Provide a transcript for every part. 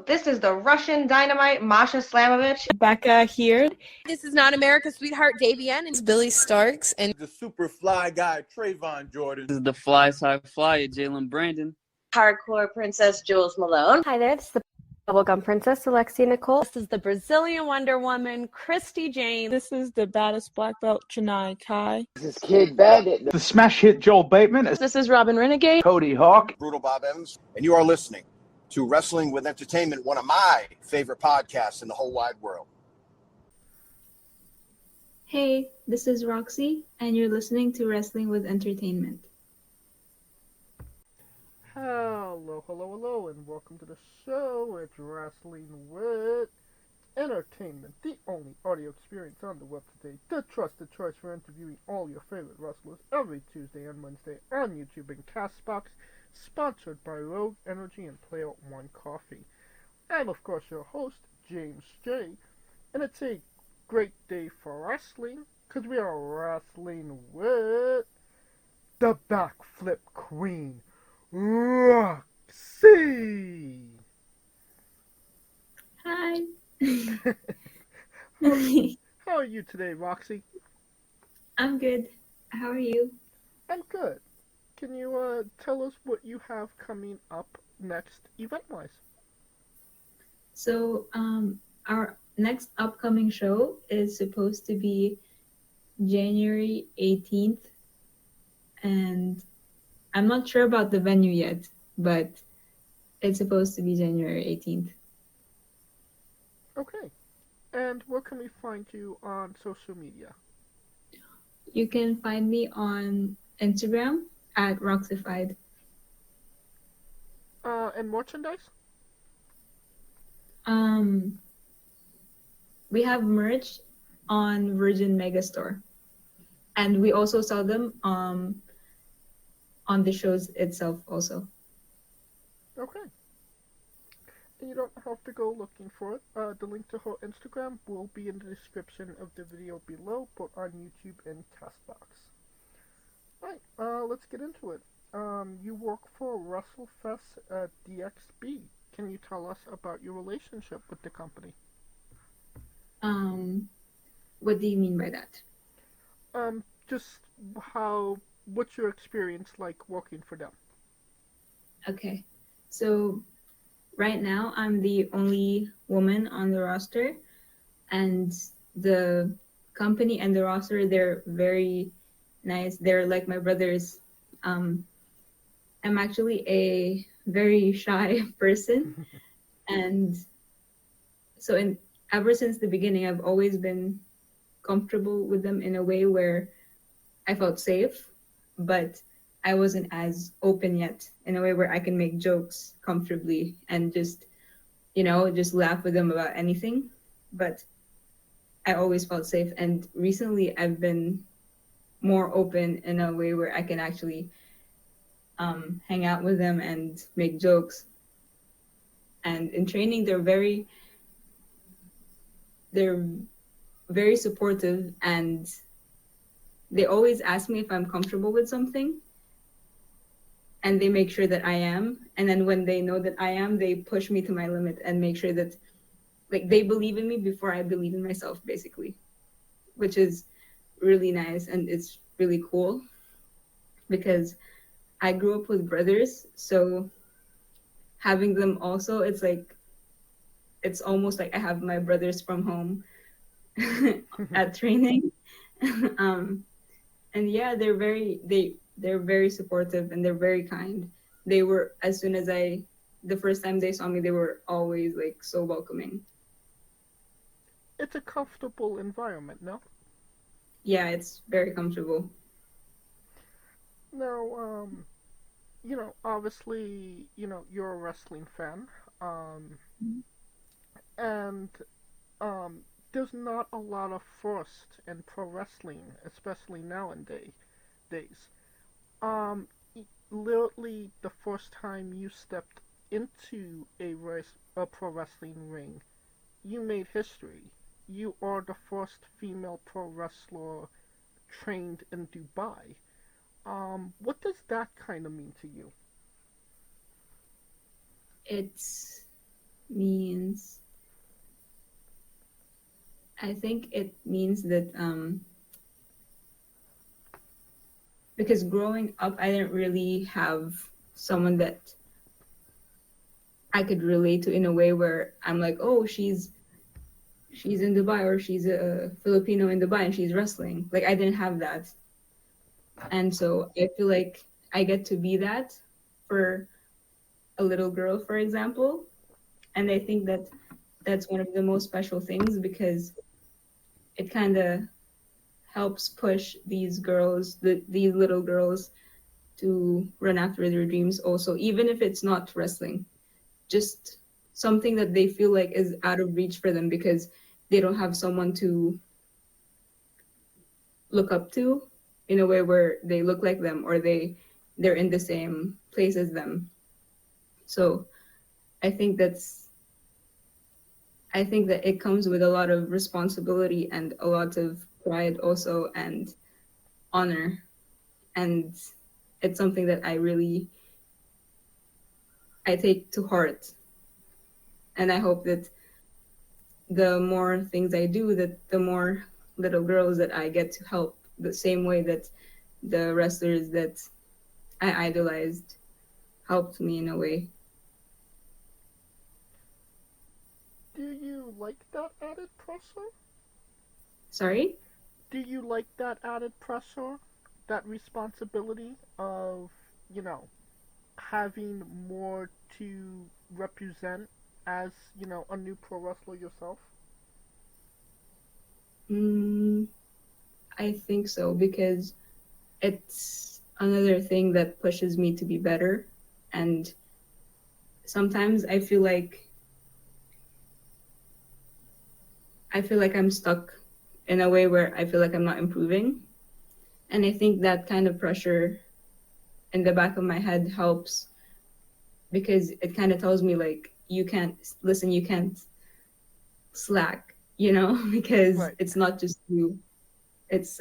This is the Russian Dynamite, Masha Slamovich. Becca here. This is not America's Sweetheart, Davian. And It's Billy Starks. And the super fly guy, Trayvon Jordan. This is the fly side flyer, Jalen Brandon. Hardcore Princess, Jules Malone. Hi there, this is the Bubblegum Princess, Alexia Nicole. This is the Brazilian Wonder Woman, Christy Jane. This is the baddest black belt, Chennai Kai. This is Kid Bandit. The smash hit Joel Bateman. This is Robin Renegade. Cody Hawk. Brutal Bob Evans. And you are listening to Wrestling with Entertainment, one of my favorite podcasts in the whole wide world. Hey, this is Roxxy, and you're listening to Wrestling with Entertainment. Hello, and welcome to the show. It's Wrestling with Entertainment, the only audio experience on the web today, the trusted choice for interviewing all your favorite wrestlers every Tuesday and Wednesday on YouTube and Castbox, sponsored by Rogue Energy and Player One Coffee. I'm, of course, your host, James J., and it's a great day for wrestling, because we are wrestling with the Backflip Queen, Roxxy! Hi! How are you today, Roxxy? I'm good. How are you? I'm good. Can you tell us what you have coming up next event-wise? So, our next upcoming show is supposed to be January 18th, and I'm not sure about the venue yet, but it's supposed to be January 18th. Okay. And where can we find you on social media? You can find me on Instagram at Roxxified. And merchandise? We have merch on Virgin Megastore, and we also sell them on the shows itself also. Okay. And you don't have to go looking for it. The link to her Instagram will be in the description of the video below, both on YouTube and Castbox. Alright, let's get into it. You work for Wrestlefest DXB. Can you tell us about your relationship with the company? What do you mean by that? Just what's your experience like working for them? Okay, so right now I'm the only woman on the roster, and the company and the roster, they're very nice. They're like my brothers. I'm actually a very shy person, and so ever since the beginning, I've always been comfortable with them in a way where I felt safe, but I wasn't as open yet, in a way where I can make jokes comfortably and just laugh with them about anything. But I always felt safe, and recently I've been more open in a way where I can actually hang out with them and make jokes. And in training, they're very supportive, and they always ask me if I'm comfortable with something, and they make sure that I am. And then when they know that I am, they push me to my limit and make sure that they believe in me before I believe in myself, basically, which is really nice. And it's really cool because I grew up with brothers, so having them also, it's almost like I have my brothers from home at training. And yeah, they're very supportive, and they're very kind. They were, the first time they saw me, they were always so welcoming. It's a comfortable environment, no? Yeah, it's very comfortable. Now, obviously, you're a wrestling fan, and there's not a lot of firsts in pro wrestling, especially nowadays. Literally, the first time you stepped into a pro wrestling ring, you made history. You are the first female pro wrestler trained in Dubai. What does that kind of mean to you? It's means, I think it means that because growing up, I didn't really have someone that I could relate to in a way where I'm like, oh, she's in Dubai, or she's a Filipino in Dubai and she's wrestling. Like, I didn't have that. And so I feel like I get to be that for a little girl, for example. And I think that that's one of the most special things, because it kind of helps push these girls, these little girls, to run after their dreams also, even if it's not wrestling, just something that they feel like is out of reach for them because they don't have someone to look up to in a way where they look like them, or they're in the same place as them. So I think that it comes with a lot of responsibility and a lot of pride also, and honor. And it's something that I take to heart. And I hope that the more things I do, that the more little girls that I get to help, the same way that the wrestlers that I idolized helped me in a way. Do you like that added pressure? Sorry? Do you like that added pressure? That responsibility of, having more to represent as, a new pro wrestler yourself? I think so, because it's another thing that pushes me to be better. And sometimes I feel like I'm stuck in a way where I feel like I'm not improving. And I think that kind of pressure in the back of my head helps, because it kind of tells me, like, you can't slack, because Right. It's not just you. It's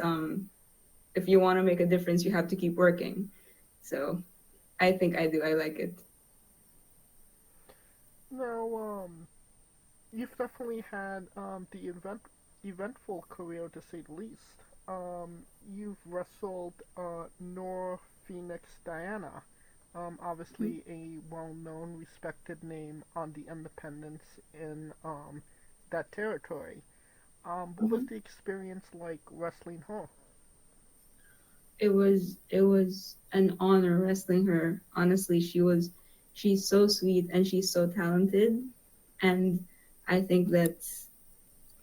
if you want to make a difference, you have to keep working. So I think I do. I like it. Now, you've definitely had the eventful career, to say the least. You've wrestled Nor Pheonix Diana, obviously a well-known, respected name on the independents in that territory. What was the experience like wrestling her? It was an honor wrestling her. Honestly, she's so sweet and she's so talented, and I think that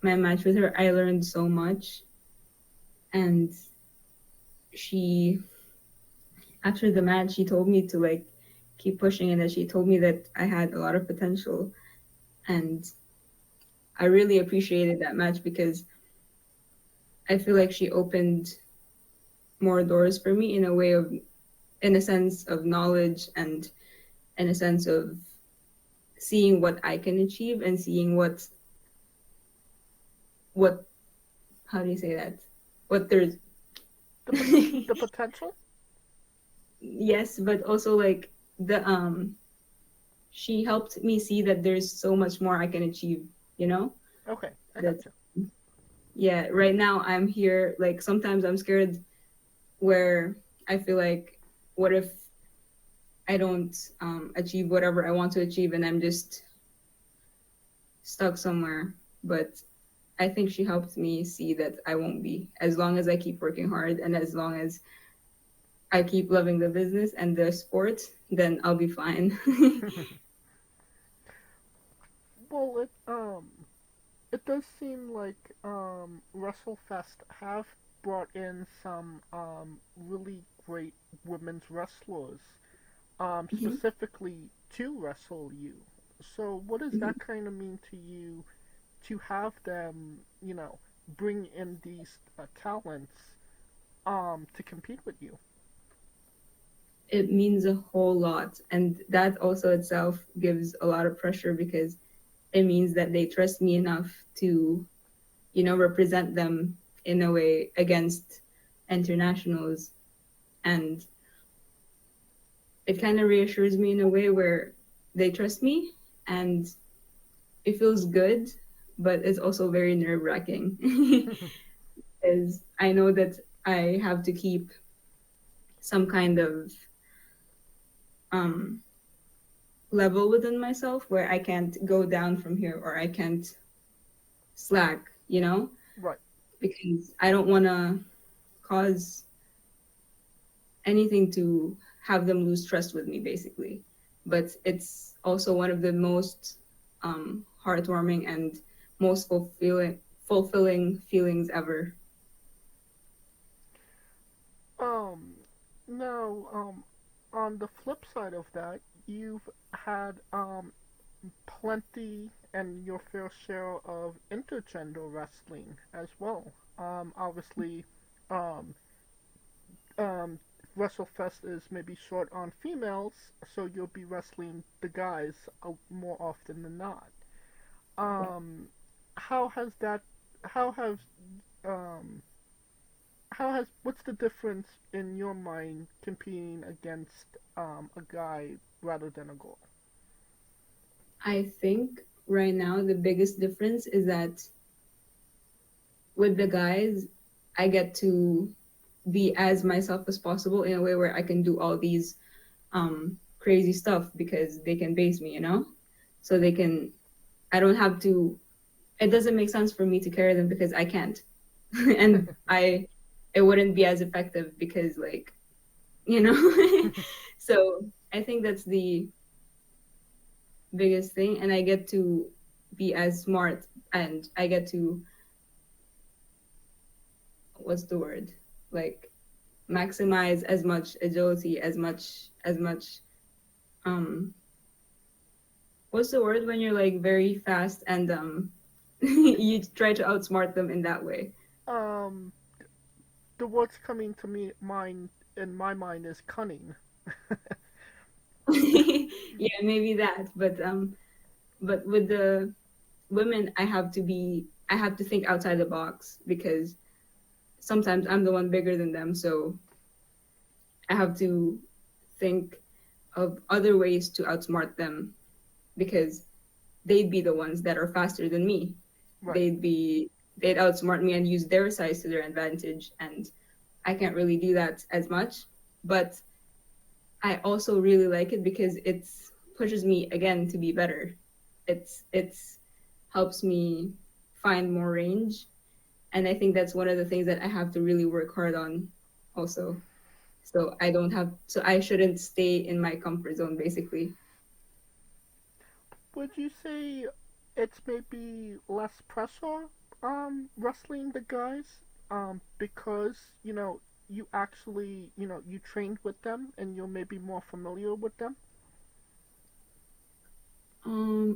my match with her, I learned so much. And after the match, she told me to, like, keep pushing, and that she told me that I had a lot of potential. And I really appreciated that match, because I feel like she opened more doors for me in a sense of knowledge, and in a sense of seeing what I can achieve, and seeing what how do you say that? What there's the potential? Yes, but also, like, she helped me see that there's so much more I can achieve, Okay, I gotcha. Yeah, right now I'm here, like, sometimes I'm scared, where I feel like, what if I don't achieve whatever I want to achieve, and I'm just stuck somewhere. But I think she helped me see that I won't be, as long as I keep working hard, and as long as I keep loving the business and the sport, then I'll be fine. Well, it does seem like WrestleFest have brought in some really great women's wrestlers, specifically to wrestle you. So what does that kind of mean to you, to have them, bring in these talents to compete with you? It means a whole lot, and that also itself gives a lot of pressure, because it means that they trust me enough to, represent them in a way against internationals. And it kind of reassures me in a way where they trust me, and it feels good, but it's also very nerve-wracking because I know that I have to keep some kind of level within myself where I can't go down from here or I can't slack, you know? Right. Because I don't want to cause anything to have them lose trust with me, basically. But it's also one of the most heartwarming and most fulfilling feelings ever. Now, on the flip side of that, you've had plenty and your fair share of intergender wrestling as well. Obviously, um, Wrestlefest is maybe short on females, so you'll be wrestling the guys more often than not. How has that? How has um, what's the difference in your mind competing against a guy rather than a girl? I think right now the biggest difference is that with the guys, I get to be as myself as possible in a way where I can do all these crazy stuff because they can base me, you know? So they can, I don't have to, it doesn't make sense for me to carry them because I can't. And it wouldn't be as effective because, like, you know? So I think that's the biggest thing. And I get to be as smart and I get to, what's the word? Like, maximize as much agility, as much what's the word when you're like very fast and you try to outsmart them in that way. The word's coming to me mind in my mind is cunning. Yeah, maybe that. But with the women I have to think outside the box because sometimes I'm the one bigger than them, so I have to think of other ways to outsmart them because they'd be the ones that are faster than me. Right. They'd outsmart me and use their size to their advantage, and I can't really do that as much. But I also really like it because it pushes me again to be better. It's helps me find more range, and I think that's one of the things that I have to really work hard on also. So I shouldn't stay in my comfort zone basically. Would you say it's maybe less pressure wrestling the guys because you actually you trained with them and you're maybe more familiar with them?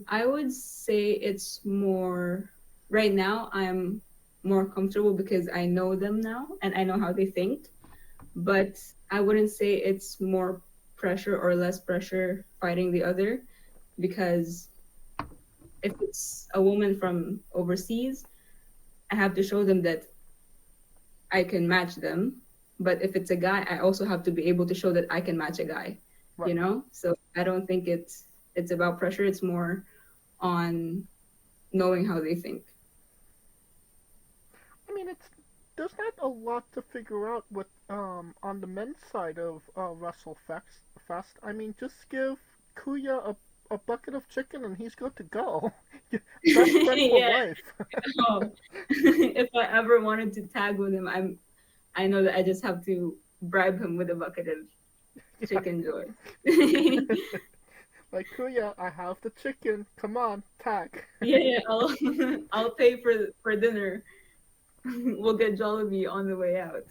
I would say it's more right now I'm more comfortable because I know them now and I know how they think. But I wouldn't say it's more pressure or less pressure fighting the other because if it's a woman from overseas, I have to show them that I can match them. But if it's a guy, I also have to be able to show that I can match a guy, Right. you know? So I don't think it's about pressure. It's more on knowing how they think. I mean, there's not a lot to figure out with on the men's side of Wrestlefest. I mean, just give Kuya a bucket of chicken and he's good to go. Best friend for Yeah. life. Oh, if I ever wanted to tag with him, I know that I just have to bribe him with a bucket of chicken joy. Like, Kuya, I have the chicken. Come on, tag. Yeah, I'll pay for dinner. We'll get Jollibee on the way out.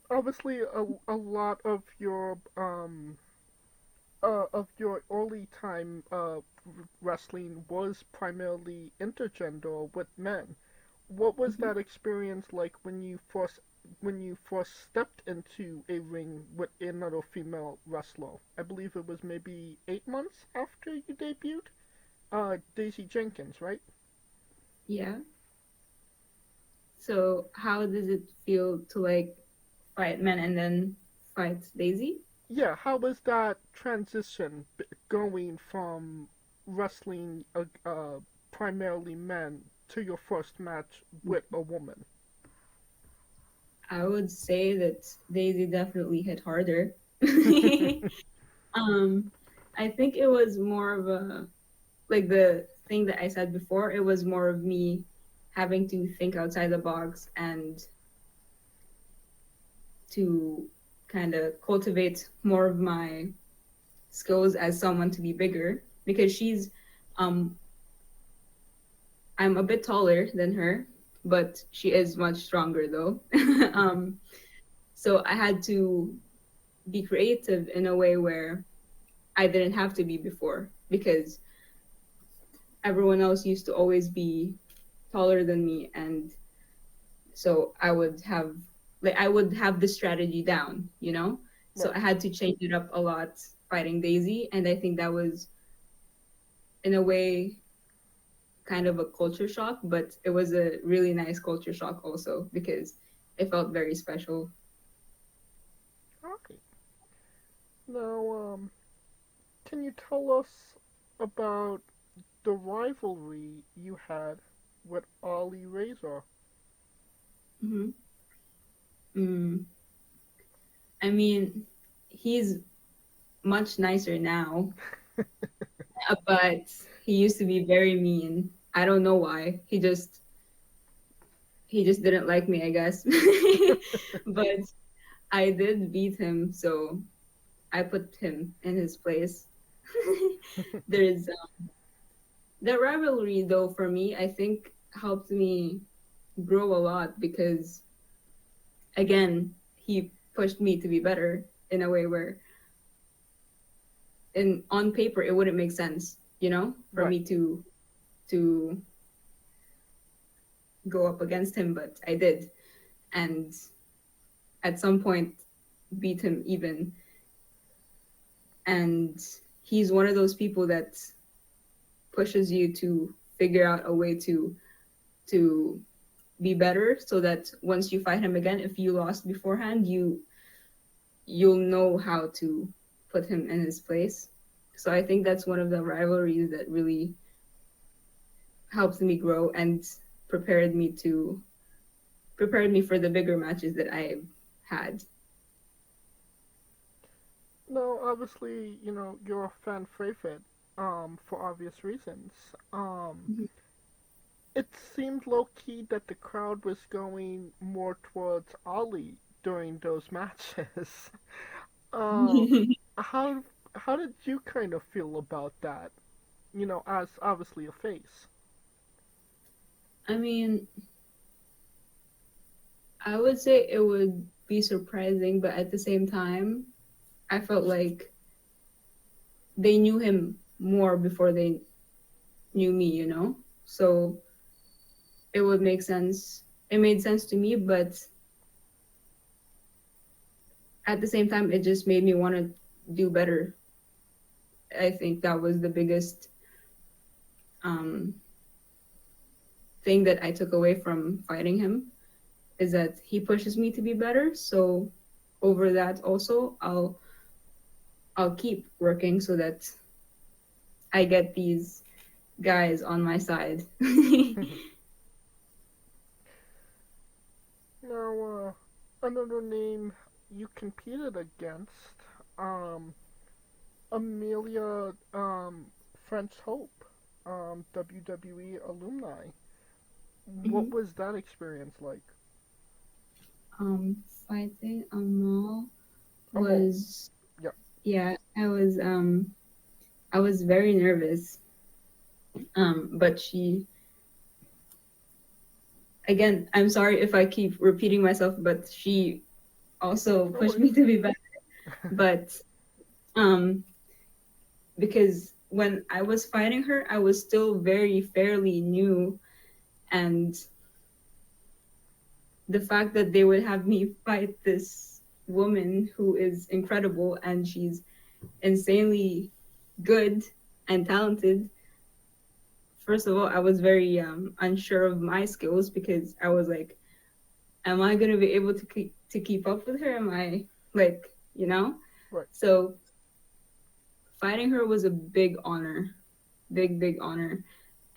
Obviously, a lot of your early time wrestling was primarily intergender with men. What was that experience like when you first stepped into a ring with another female wrestler? I believe it was maybe 8 months after you debuted. Daisy Jenkins, right? Yeah. So how does it feel to like fight men and then fight Daisy? yeah, how was that transition going from wrestling primarily men to your first match with a woman? I would say that Daisy definitely hit harder. I think it was more of a, like the thing that I said before, it was more of me having to think outside the box and to kind of cultivate more of my skills as someone to be bigger, because I'm a bit taller than her, but she is much stronger though. So I had to be creative in a way where I didn't have to be before, because everyone else used to always be taller than me, and so I would have the strategy down, you know? So Right. I had to change it up a lot fighting Daisy, and I think that was in a way kind of a culture shock, but it was a really nice culture shock also because it felt very special. Okay. Now, can you tell us about the rivalry you had with Alireza? Mm-hmm. I mean, he's much nicer now, but he used to be very mean. I don't know why. He just didn't like me, I guess. But I did beat him, so I put him in his place. There's that rivalry though, for me, I think helped me grow a lot because again, he pushed me to be better in a way where on paper it wouldn't make sense, you know, for Right. me to go up against him, but I did. And at some point beat him even. And he's one of those people that pushes you to figure out a way to be better, so that once you fight him again, if you lost beforehand, you'll know how to put him in his place. So I think that's one of the rivalries that really helped me grow and prepared me for the bigger matches that I had. No, obviously, you're a fan favorite, for obvious reasons. It seemed low key that the crowd was going more towards Ali during those matches. How how did you kind of feel about that? As obviously a face. I mean, I would say it would be surprising, but at the same time, I felt like they knew him more before they knew me, you know? So it would make sense. It made sense to me, but at the same time, it just made me want to do better. I think that was the biggest thing that I took away from fighting him, is that he pushes me to be better. So over that also, I'll keep working so that I get these guys on my side. Now, another name you competed against, Amelia, French Hope, WWE alumni. What was that experience like? Fighting Amale Amale. was Yep. yeah, I was very nervous. But she, again, I'm sorry if I keep repeating myself, but she also pushed me to be better. But because when I was fighting her, I was still very fairly new, and the fact that they would have me fight this woman who is incredible and she's insanely good and talented. First of all, I was very unsure of my skills, because I was like, am I going to be able to keep up with her? Am I, like, you know? Right. So fighting her was a big honor, big honor.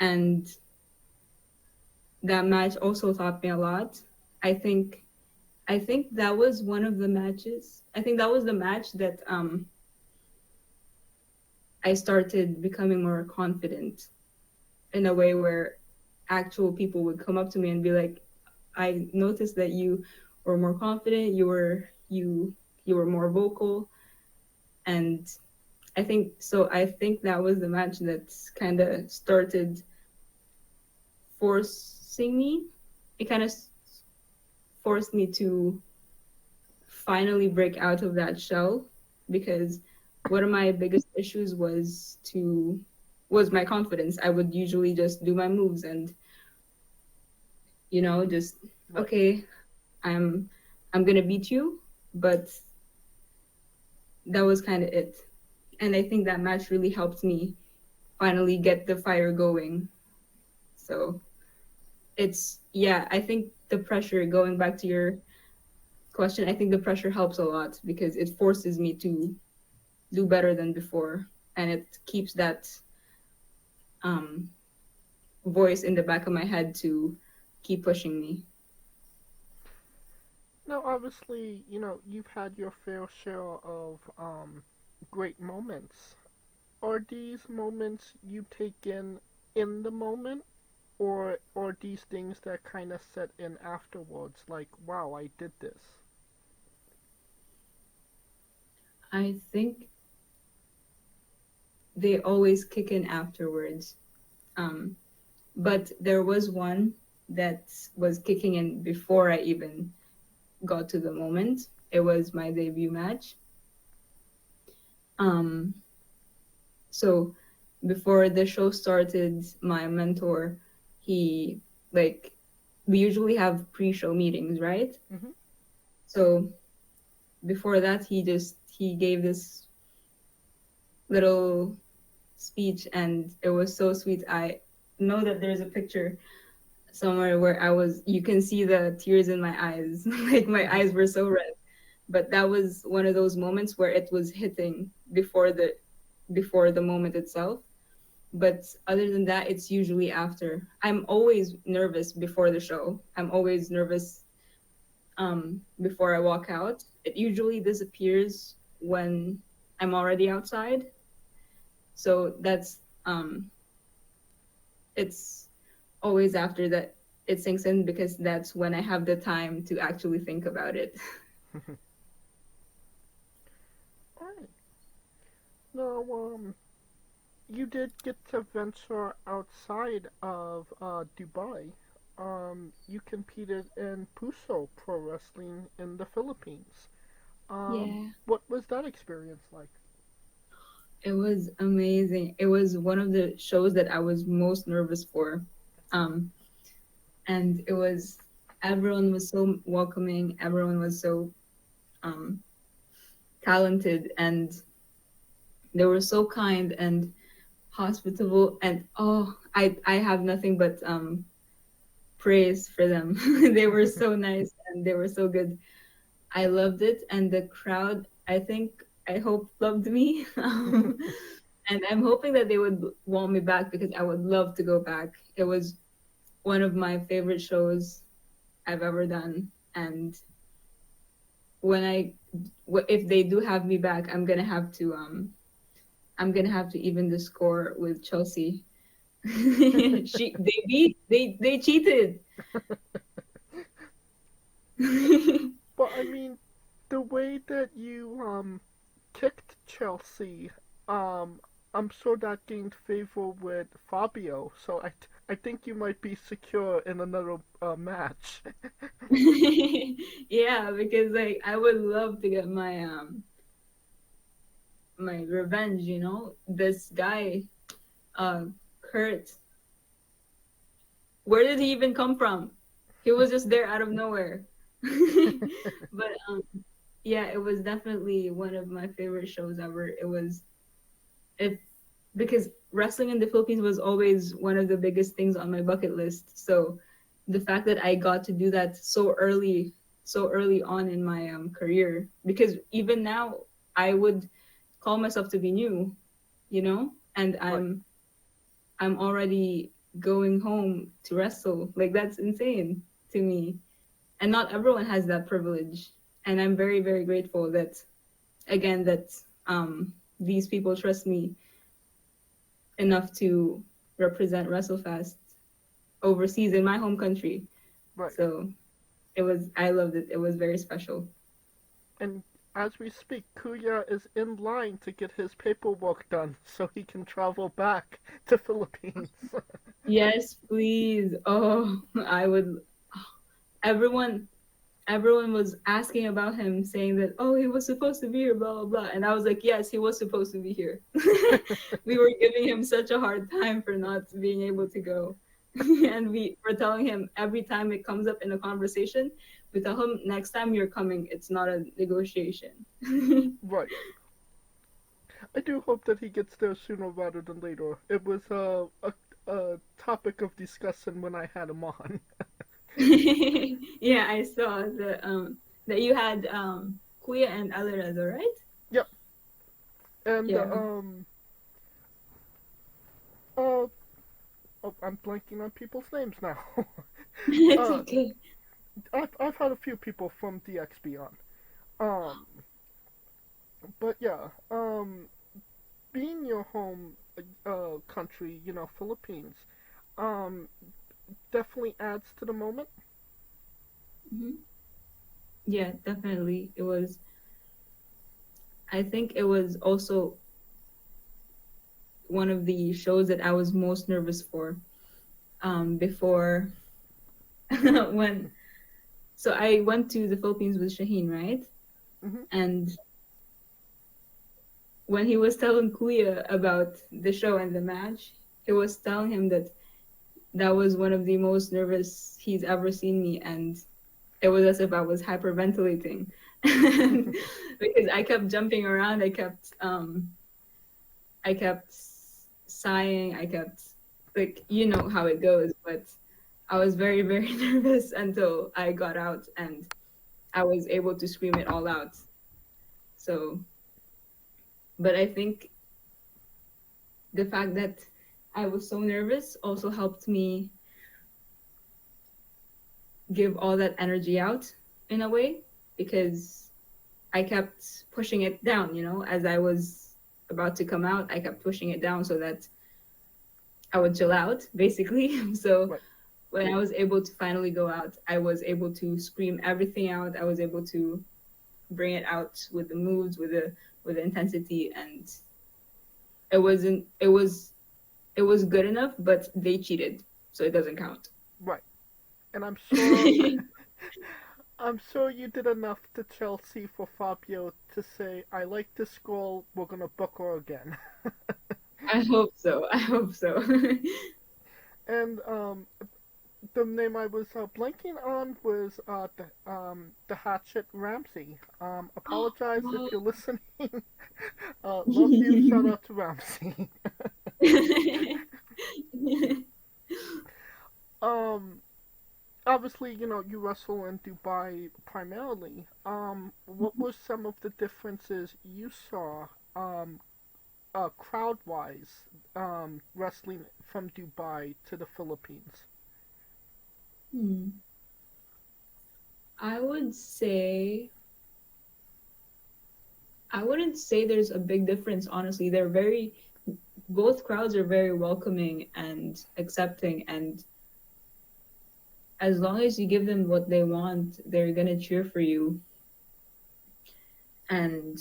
And that match also taught me a lot. I think that was one of the matches. I think that was the match that I started becoming more confident in a way where actual people would come up to me and be like, I noticed that you were more confident, you were more vocal. And I think that was the match that kind of started forcing me. It kind of forced me to finally break out of that shell, because one of my biggest issues was my confidence. I would usually just do my moves and just okay, I'm gonna beat you, but that was kind of it. And I think that match really helped me finally get the fire going. So I think the pressure, going back to your question, I think the pressure helps a lot because it forces me to do better than before, and it keeps that voice in the back of my head to keep pushing me. Now, obviously, you've had your fair share of great moments. Are these moments you take in the moment, or these things that kind of set in afterwards, like, wow, I did this? I think they always kick in afterwards. But there was one that was kicking in before I even got to the moment. It was my debut match. So before the show started, my mentor, we usually have pre-show meetings, right? Mm-hmm. So before that, he gave this little speech, and it was so sweet. I know that there's a picture somewhere where you can see the tears in my eyes. Like my eyes were so red. But that was one of those moments where it was hitting before the moment itself. But other than that, it's usually after. I'm always nervous before the show. I'm always nervous before I walk out. It usually disappears when I'm already outside. So that's it's always after that it sinks in, because that's when I have the time to actually think about it. Alright. Now, you did get to venture outside of Dubai. You competed in Puso Pro Wrestling in the Philippines. Yeah. What was that experience like? It was amazing. It was one of the shows that I was most nervous for. And everyone was so welcoming. Everyone was so talented, and they were so kind and hospitable. And I have nothing but praise for them. They were so nice and they were so good. I loved it, and the crowd, I hope, loved me. And I'm hoping that they would want me back, because I would love to go back. It was one of my favorite shows I've ever done. And if they do have me back, I'm gonna have to even the score with Chelsea. They cheated. But I mean, the way that you kicked Chelsea, I'm sure that gained favor with Fabio. So I think you might be secure in another match. Yeah, because I would love to get my my revenge. This guy, Kurt. Where did he even come from? He was just there out of nowhere. But yeah, it was definitely one of my favorite shows ever. Because wrestling in the Philippines was always one of the biggest things on my bucket list. So the fact that I got to do that so early on in my career, because even now I would call myself to be new, you know, and I'm already going home to wrestle. Like, that's insane to me. And not everyone has that privilege. And I'm very, very grateful that, again, that these people trust me enough to represent WrestleFest overseas in my home country. Right. So I loved it. It was very special. And as we speak, Kuya is in line to get his paperwork done so he can travel back to Philippines. Yes, please. Oh, I would. Everyone was asking about him, saying that, oh, he was supposed to be here, blah, blah, blah. And I was like, yes, he was supposed to be here. We were giving him such a hard time for not being able to go. And we were telling him every time it comes up in a conversation, we tell him, next time you're coming, it's not a negotiation. Right. I do hope that he gets there sooner rather than later. It was a topic of discussion when I had him on. Yeah, I saw that you had Kuya and Alireza, right? Yep. And Yeah. I'm blanking on people's names now. It's okay. I've had a few people from DXB on. But yeah, being your home country, you know, Philippines, definitely adds to the moment. Mm-hmm. Yeah, definitely. I think it was also one of the shows that I was most nervous for before so I went to the Philippines with Shaheen, right? Mm-hmm. And when he was telling Kuya about the show and the match, he was telling him that was one of the most nervous he's ever seen me, and it was as if I was hyperventilating. Because I kept jumping around, I kept sighing, I kept, like, you know how it goes, but I was very, very nervous until I got out and I was able to scream it all out. So, but I think the fact that I was so nervous also helped me give all that energy out in a way, because I kept pushing it down, you know, as I was about to come out, I kept pushing it down so that I would chill out, basically. So Right. When I was able to finally go out, I was able to scream everything out. I was able to bring it out with the moves, with the intensity, and it was good enough, but they cheated, so it doesn't count. Right. And I'm sure I'm sure you did enough to Chelsea for Fabio to say, I like this girl, we're gonna book her again. I hope so. And the name I was blanking on was the Hatchet Ramsey. Apologize if you're listening. Love you. Shout out to Ramsey. Obviously, you know, you wrestle in Dubai primarily. What were some of the differences you saw, crowd-wise, wrestling from Dubai to the Philippines? I wouldn't say there's a big difference, honestly. Both crowds are very welcoming and accepting, and as long as you give them what they want, they're gonna cheer for you. And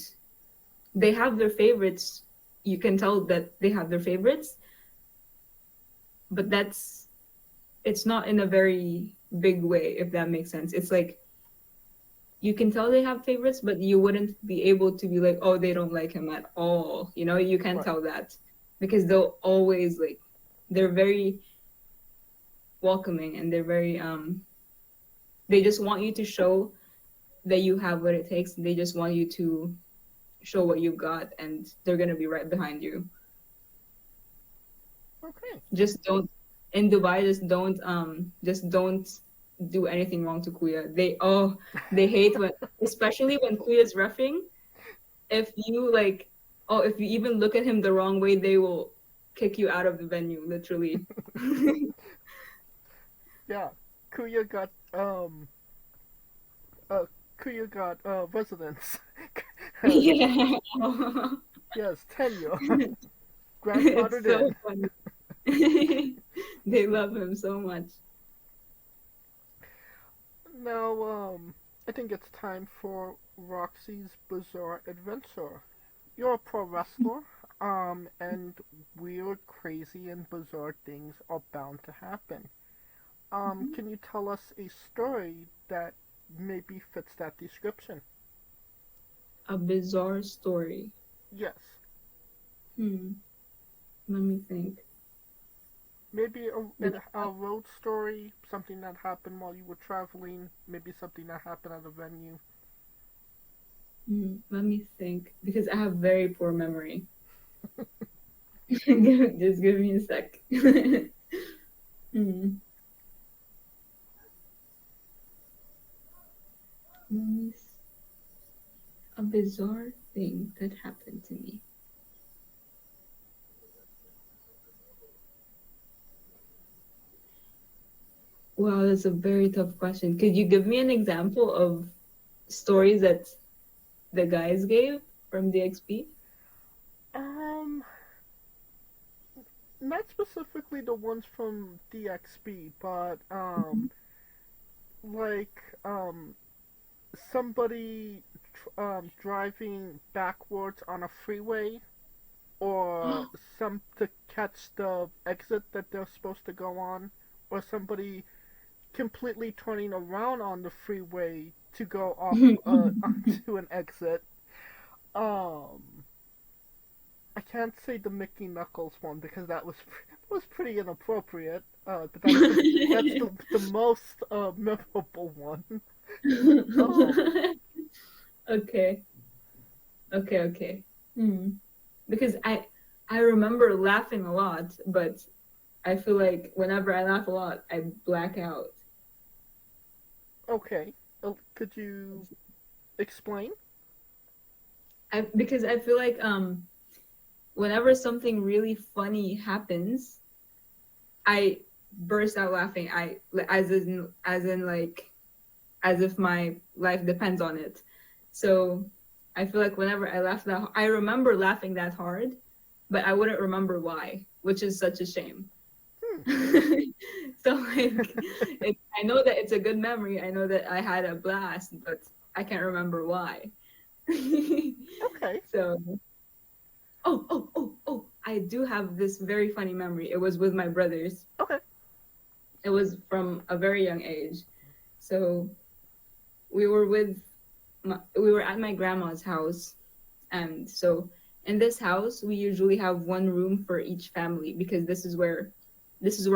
they have their favorites. You can tell that they have their favorites, but it's not in a very big way, if that makes sense. It's like, you can tell they have favorites, but you wouldn't be able to be like, oh, they don't like him at all. You know, you can't tell that, because they'll always, like, they're very welcoming, and they're very they just want you to show that you have what it takes. They just want you to show what you've got, and they're gonna be right behind you. Okay. Just don't, in Dubai, just don't do anything wrong to Kuya. They hate when, especially when Kuya's reffing. if you if you even look at him the wrong way, they will kick you out of the venue, literally. Yeah, Kuya got residence. Yeah. Yes, tenure. It's Grandfathered so in. funny. They love him so much. Now, I think it's time for Roxy's Bizarre Adventure. You're a pro wrestler, and weird, crazy, and bizarre things are bound to happen. Can you tell us a story that maybe fits that description? A bizarre story. Yes. Let me think. Maybe a road story, something that happened while you were traveling, maybe something that happened at a venue. Let me think, because I have very poor memory. Just give me a sec. A bizarre thing that happened to me. Wow, that's a very tough question. Could you give me an example of stories that the guys gave from DXB? Not specifically the ones from DXB, but somebody driving backwards on a freeway, or some to catch the exit that they're supposed to go on, or somebody completely turning around on the freeway to go off onto an exit. I can't say the Mickey Knuckles one because that was pretty inappropriate. But that's the most memorable one. Okay. Because I remember laughing a lot, but I feel like whenever I laugh a lot, I black out. Okay. Could you explain? Because I feel like whenever something really funny happens, I burst out laughing. As if my life depends on it. So I feel like whenever I laugh I remember laughing that hard, but I wouldn't remember why, which is such a shame. So I know that it's a good memory. I know that I had a blast, but I can't remember why. Okay. So, oh! I do have this very funny memory. It was with my brothers. Okay. It was from a very young age. So, we were at my grandma's house, and so in this house we usually have one room for each family because this is where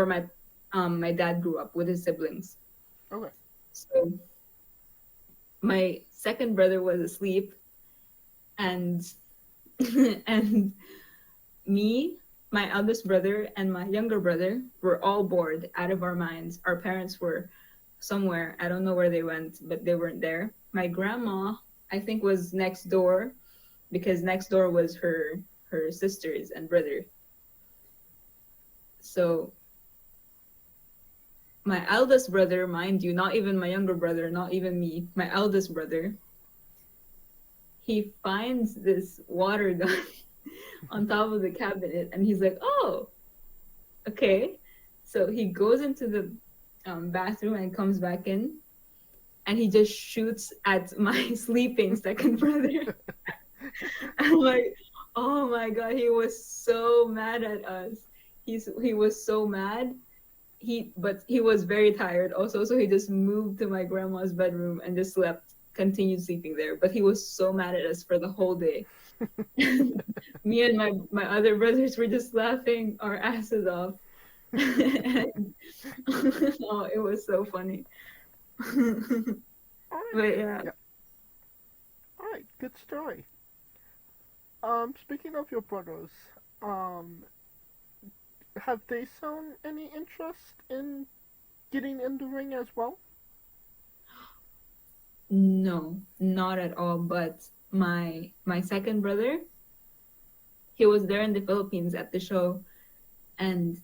my dad grew up with his siblings. Okay. So my second brother was asleep, and and me, my eldest brother, and my younger brother were all bored out of our minds. Our parents were somewhere. I don't know where they went, but they weren't there. My grandma, I think, was next door because next door was her sisters and brother. So my eldest brother, mind you, not even my younger brother, not even me, my eldest brother, he finds this water gun on top of the cabinet, and he's like, oh, okay. So he goes into the bathroom and comes back in, and he just shoots at my sleeping second brother. I'm like, oh my god, he was so mad at us. He was so mad. But he was very tired also, so he just moved to my grandma's bedroom and just continued sleeping there. But he was so mad at us for the whole day. Me and my other brothers were just laughing our asses off. And, oh, it was so funny. But yeah. All right, good story. Speaking of your brothers, have they shown any interest in getting in the ring as well? No, not at all. But my second brother, he was there in the Philippines at the show, and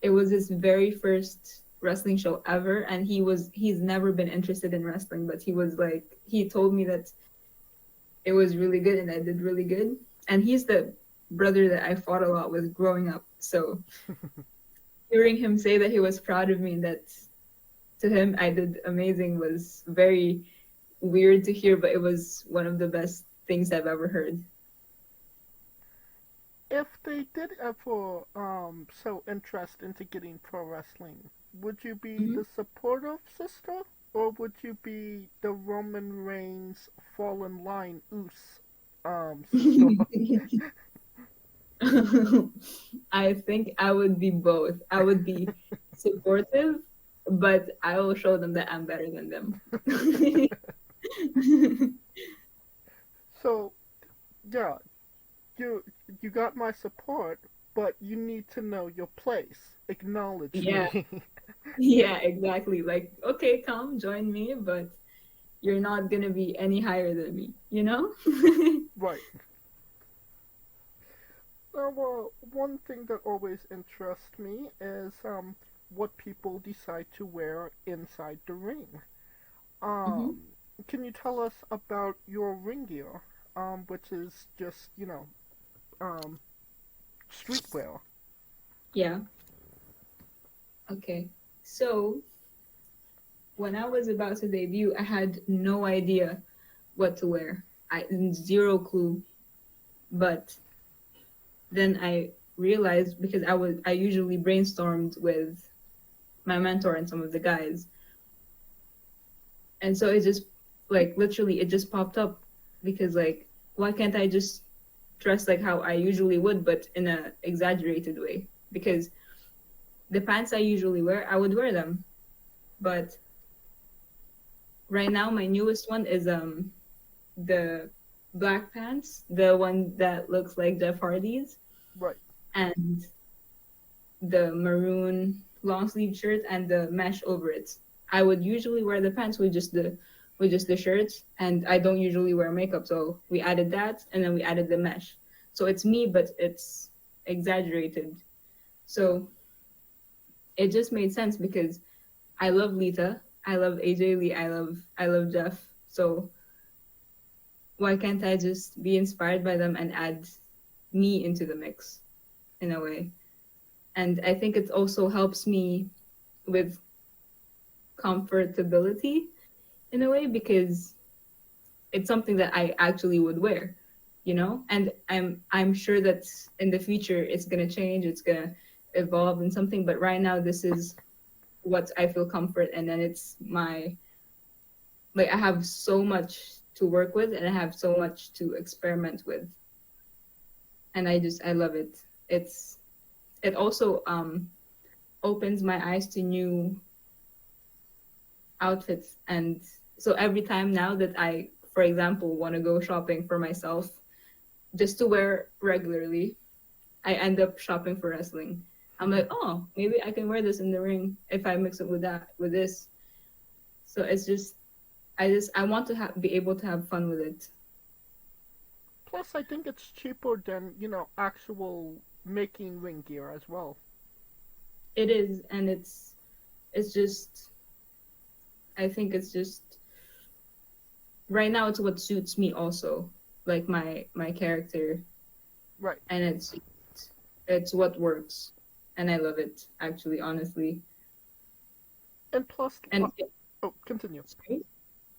it was his very first wrestling show ever, and he's never been interested in wrestling, but he told me that it was really good and I did really good. And he's the brother that I fought a lot with growing up. So hearing him say that he was proud of me and that to him I did amazing was very weird to hear, but it was one of the best things I've ever heard. If they did ever show interest into getting pro wrestling, would you be the supportive sister, or would you be the Roman Reigns fall in line sister? I think I would be both. I would be supportive, but I will show them that I'm better than them. So, yeah, you got my support, but you need to know your place. Acknowledge me. Yeah, exactly. Like, okay, come join me, but you're not gonna be any higher than me, you know? Right. Now, one thing that always interests me is what people decide to wear inside the ring. Can you tell us about your ring gear, which is just, streetwear? Yeah. Okay. So, when I was about to debut, I had no idea what to wear. Zero clue. But then I realized, because I usually brainstormed with my mentor and some of the guys. And so it just, literally, it just popped up because, why can't I just dress like how I usually would, but in a exaggerated way? Because the pants I usually wear, I would wear them. But right now, my newest one is the black pants, the one that looks like Jeff Hardy's. Right. And the maroon long sleeve shirt and the mesh over it. I would usually wear the pants with just the shirts, and I don't usually wear makeup, so we added that, and then we added the mesh. So it's me, but it's exaggerated. So it just made sense because I love Lita, I love AJ Lee, I love Jeff. So why can't I just be inspired by them and add me into the mix in a way? And I think it also helps me with comfortability in a way, because it's something that I actually would wear, and I'm sure that in the future it's gonna change, it's gonna evolve in something, but right now this is what I feel comfort, and then it's I have so much to work with and I have so much to experiment with, and I love it. It also opens my eyes to new outfits, and so every time now that I, for example, want to go shopping for myself just to wear regularly, I end up shopping for wrestling. I'm like, oh, maybe I can wear this in the ring if I mix it with this. So it's just I want to be able to have fun with it. Plus, I think it's cheaper than, actual making ring gear as well. It is, and it's just, I think it's just, right now it's what suits me also, like my character. Right. And it's what works, and I love it, actually, honestly. And plus, continue.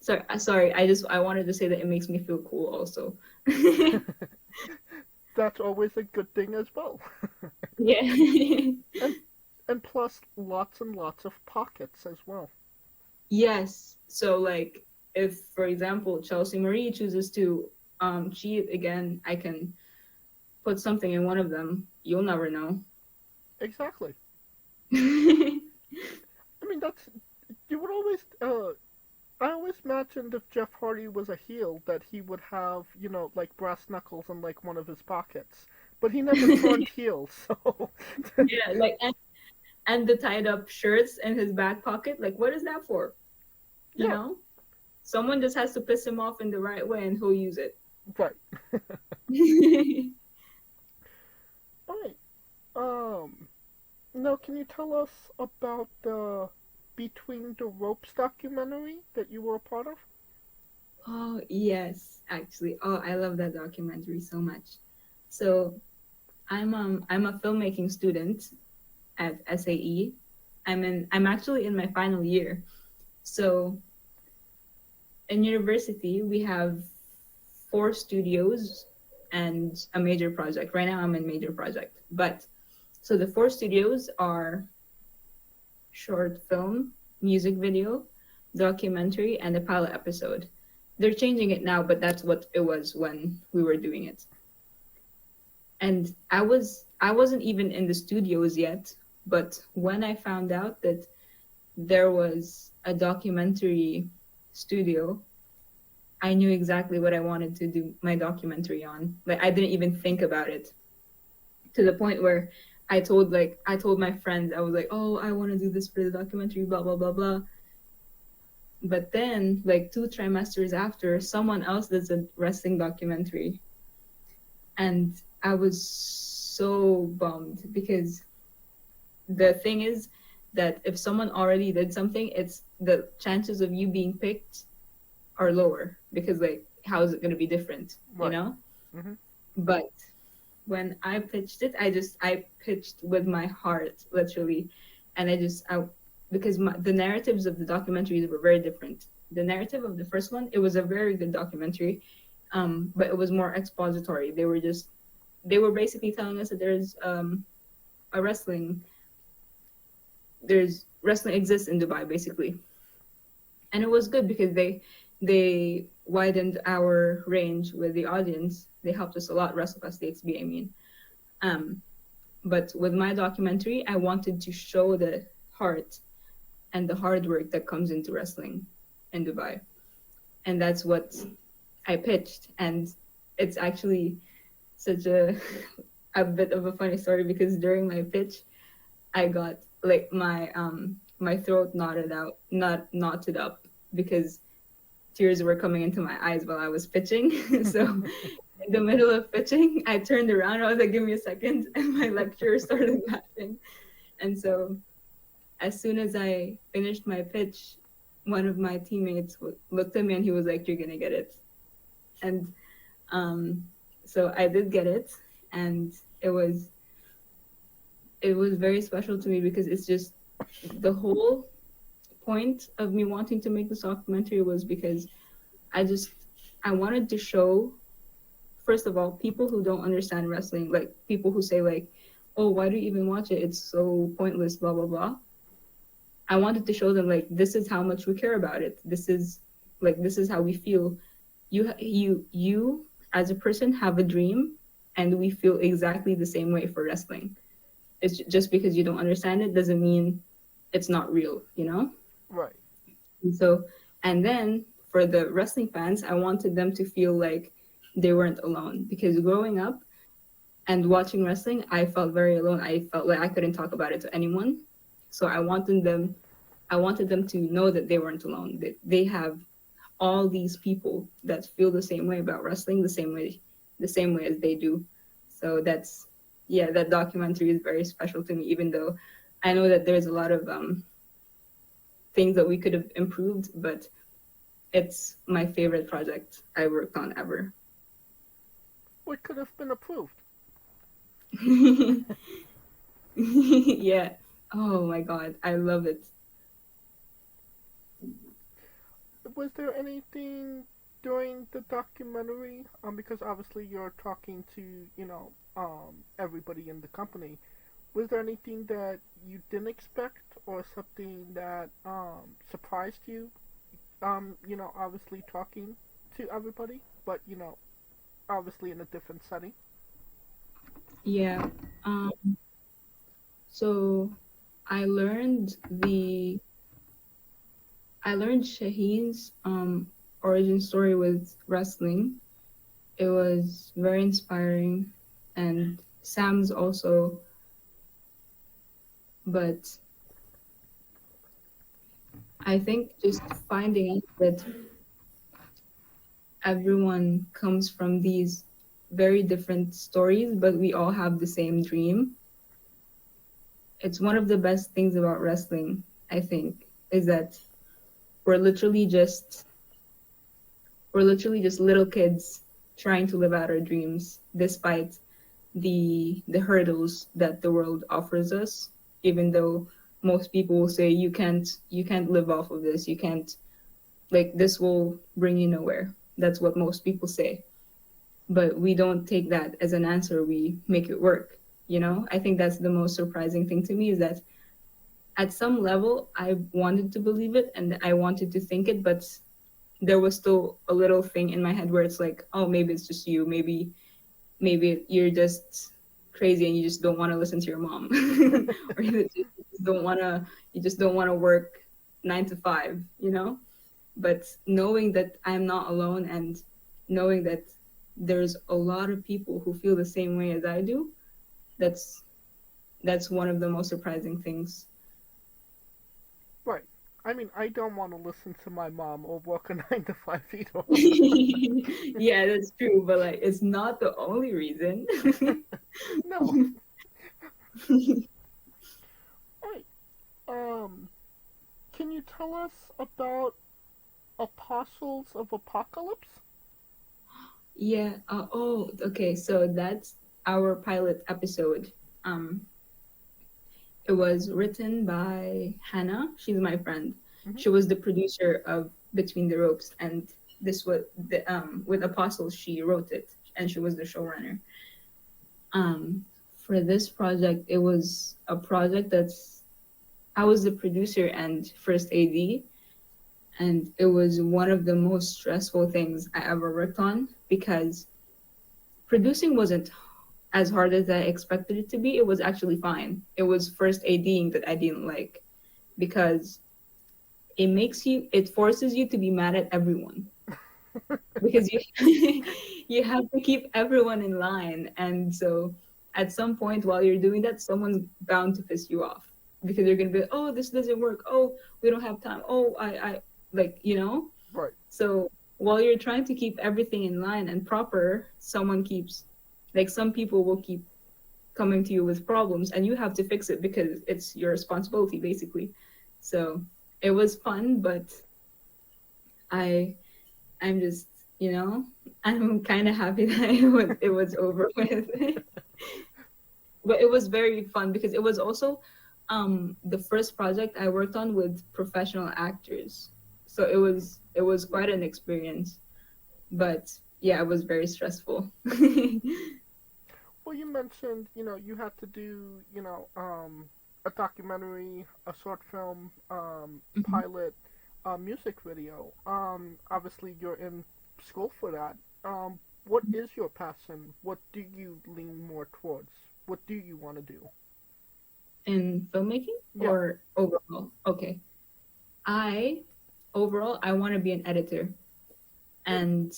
Sorry, I wanted to say that it makes me feel cool also. That's always a good thing as well. Yeah. and plus, lots and lots of pockets as well. Yes. So, if, for example, Chelsea Marie chooses to cheat again, I can put something in one of them. You'll never know. Exactly. I mean, you would always, I always imagined if Jeff Hardy was a heel that he would have, brass knuckles in, one of his pockets. But he never turned heel, so... Yeah, and the tied-up shirts in his back pocket, what is that for? You know? Someone just has to piss him off in the right way and he'll use it. Right. All right. Now can you tell us about the Between the Ropes documentary that you were a part of? Oh, yes, actually. Oh, I love that documentary so much. So I'm a filmmaking student at SAE. I'm actually in my final year. So in university we have 4 studios and a major project. Right now I'm in major project. But so the 4 studios are short film, music video, documentary, and a pilot episode. They're changing it now, but that's what it was when we were doing it. And I wasn't even in the studios yet, but when I found out that there was a documentary studio, I knew exactly what I wanted to do my documentary on. Like I didn't even think about it, to the point where I told my friends, I was like, oh, I want to do this for the documentary, blah blah blah blah. But then, like 2 trimesters after, someone else does a wrestling documentary, and I was so bummed, because the thing is that if someone already did something, it's the chances of you being picked are lower, because like how is it going to be different, Right. you know? Mm-hmm. But when I pitched it, I pitched with my heart, literally, and because the narratives of the documentaries were very different. The narrative of the first one, it was a very good documentary, but it was more expository. They were basically telling us that there's wrestling exists in Dubai, basically, and it was good because they widened our range with the audience. They helped us a lot. Wrestlefest DXB, I mean. But with my documentary, I wanted to show the heart and the hard work that comes into wrestling in Dubai, and that's what I pitched. And it's actually such a bit of a funny story, because during my pitch, I got like my throat knotted up, because tears were coming into my eyes while I was pitching. So in the middle of pitching, I turned around. I was like, "Give me a second," and my lecturer started laughing. And so, as soon as I finished my pitch, one of my teammates looked at me and he was like, "You're gonna get it." And so I did get it, and it was very special to me, because it's just the whole point of me wanting to make this documentary was because I wanted to show, first of all, people who don't understand wrestling, like people who say like, oh, why do you even watch it? It's so pointless, blah, blah, blah. I wanted to show them like, this is how much we care about it. This is how we feel. You as a person have a dream, and we feel exactly the same way for wrestling. It's just because you don't understand it doesn't mean it's not real, you know? Right. And then for the wrestling fans, I wanted them to feel like they weren't alone, because growing up and watching wrestling, I felt very alone. I felt like I couldn't talk about it to anyone. So I wanted them to know that they weren't alone. That they have all these people that feel the same way about wrestling, the same way as they do. So that documentary is very special to me, even though I know that there's a lot of things that we could have improved, but it's my favorite project I worked on ever. What could have been approved? Yeah. Oh my God, I love it. Was there anything during the documentary? Because obviously you're talking to, everybody in the company. Was there anything that you didn't expect, or something that surprised you? Obviously talking to everybody, but obviously in a different setting. Yeah. So I learned Shaheen's origin story with wrestling. It was very inspiring, and Sam's also. But I think just finding out that everyone comes from these very different stories, but we all have the same dream. It's one of the best things about wrestling, I think, is that we're literally just little kids trying to live out our dreams despite the hurdles that the world offers us. Even though most people will say you can't live off of this, you can't, like, this will bring you nowhere. That's what most people say, but we don't take that as an answer. We make it work. I think that's the most surprising thing to me, is that at some level I wanted to believe it and I wanted to think it, but there was still a little thing in my head where it's like, oh, maybe it's just you, maybe you're just crazy and you just don't want to listen to your mom or you just don't want to work 9 to 5. But knowing that I'm not alone and knowing that there's a lot of people who feel the same way as I do, that's one of the most surprising things. Right. I mean, I don't want to listen to my mom or work a 9 to 5 either. Yeah, that's true, but like, it's not the only reason. No. Right. Can you tell us about Apostles of Apocalypse? Yeah. Okay. So that's our pilot episode. It was written by Hannah. She's my friend. Mm-hmm. She was the producer of Between the Ropes, and this was with Apostles. She wrote it, and she was the showrunner. For this project, it was a project I was the producer and first AD, and it was one of the most stressful things I ever worked on, because producing wasn't as hard as I expected it to be. It was actually fine. It was first ADing that I didn't like, because it forces you to be mad at everyone. Because you have to keep everyone in line, and so at some point while you're doing that, someone's bound to piss you off, because you're gonna be, oh, this doesn't work, oh, we don't have time, oh, I like, Right. So while you're trying to keep everything in line and proper, some people will keep coming to you with problems, and you have to fix it because it's your responsibility, basically. So it was fun, but I'm just, I'm kind of happy that it was over with. But it was very fun because it was also the first project I worked on with professional actors. So it was quite an experience. But yeah, it was very stressful. Well, you mentioned, you had to do, a documentary, a short film, pilot, music video. Obviously, you're in school for that. What is your passion? What do you lean more towards? What do you want to do? In filmmaking? Yeah. Or overall? Okay. Overall, I want to be an editor. And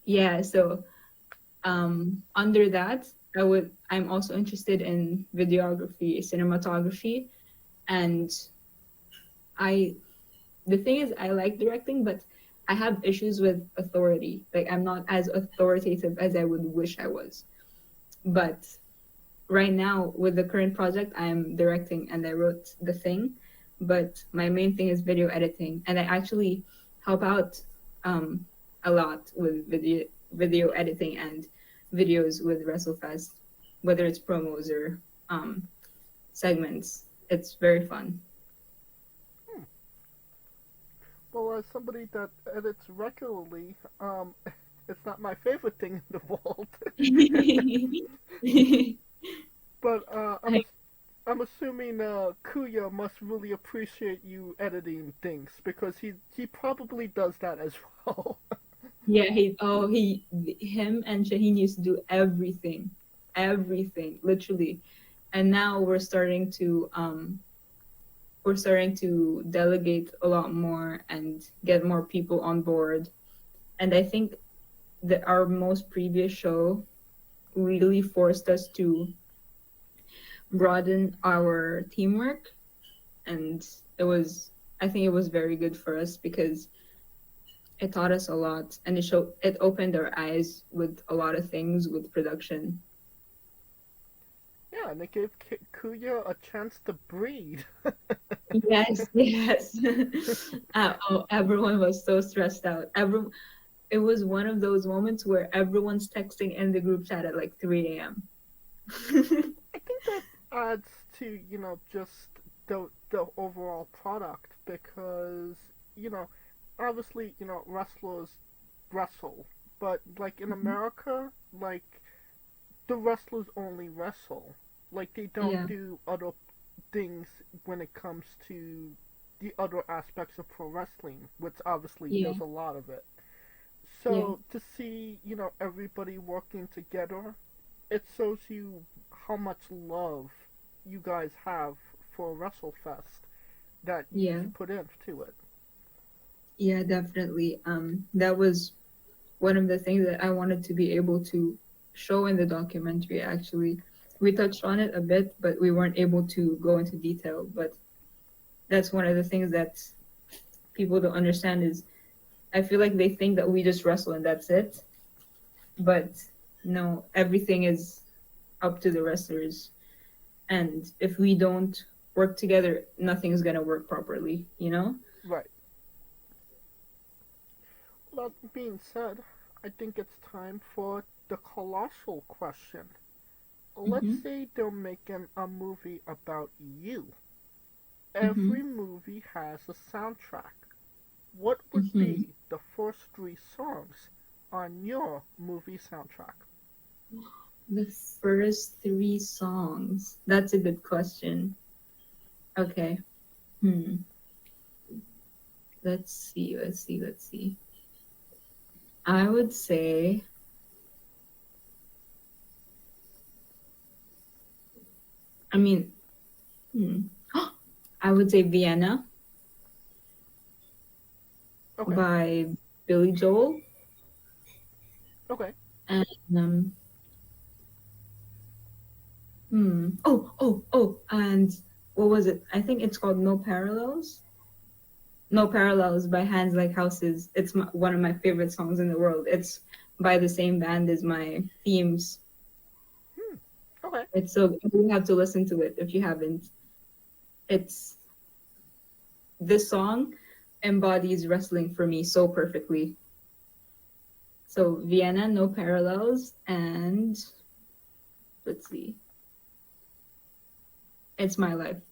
yeah, so under that, I'm also interested in videography, cinematography, and the thing is, I like directing, but I have issues with authority. Like, I'm not as authoritative as I would wish I was. But right now, with the current project, I'm directing and I wrote the thing, but my main thing is video editing, and I actually help out a lot with video editing and videos with Wrestlefest, whether it's promos or segments. It's very fun. Well, as somebody that edits regularly, it's not my favorite thing in the world. But I'm assuming Kuya must really appreciate you editing things, because he probably does that as well. Yeah, him and Shaheen used to do everything, literally, and now we're starting to delegate a lot more and get more people on board, and I think that our most previous show really forced us to broaden our teamwork, and I think it was very good for us, because it taught us a lot, and it opened our eyes with a lot of things with production. Yeah, and it gave Kuya a chance to breathe. Yes, yes. Everyone was so stressed out. It was one of those moments where everyone's texting in the group chat at like 3 a.m. I think that adds to, just the overall product because, obviously, wrestlers wrestle, but like in America, like the wrestlers only wrestle. Like they don't do other things when it comes to the other aspects of pro wrestling, which obviously there's a lot of it. So to see, everybody working together, it shows you how much love you guys have for Wrestlefest that you put into it. Yeah, definitely. That was one of the things that I wanted to be able to show in the documentary, actually. We touched on it a bit, but we weren't able to go into detail. But that's one of the things that people don't understand is I feel like they think that we just wrestle and that's it. But no, everything is up to the wrestlers. And if we don't work together, nothing's going to work properly, Right. That being said, I think it's time for the colossal question. Let's say they're making a movie about you. Every movie has a soundtrack. What would be the first 3 songs on your movie soundtrack? The first 3 songs. That's a good question. Okay. Let's see. I would say I would say Vienna by Billy Joel. Okay. And and what was it? I think it's called No Parallels. No Parallels by Hands Like Houses. It's one of my favorite songs in the world. It's by the same band as my themes. Okay. It's so you have to listen to it if you haven't. This song embodies wrestling for me so perfectly. So Vienna, No Parallels, and let's see. It's My Life.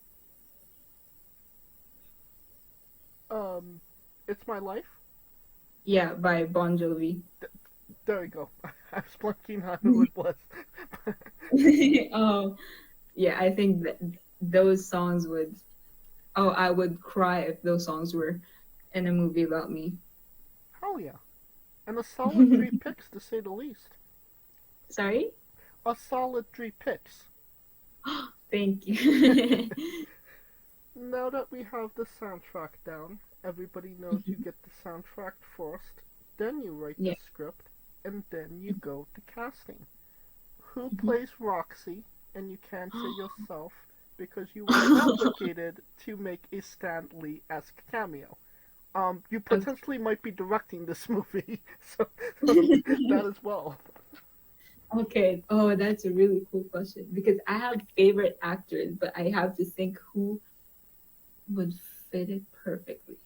It's My Life? Yeah, by Bon Jovi. There we go. I was blanking on who it was. Oh, yeah, I think that those songs would... Oh, I would cry if those songs were in a movie about me. Hell yeah. And a solid 3 picks, to say the least. Sorry? A solid 3 picks. Thank you. Now that we have the soundtrack down, everybody knows you get the soundtrack first, then you write the script, and then you go to casting. Who plays Roxxy? And you can't say yourself because you were obligated to make a Stan Lee-esque cameo. You potentially might be directing this movie, so that as well. Okay. Oh, that's a really cool question because I have favorite actors, but I have to think who would fit it perfectly.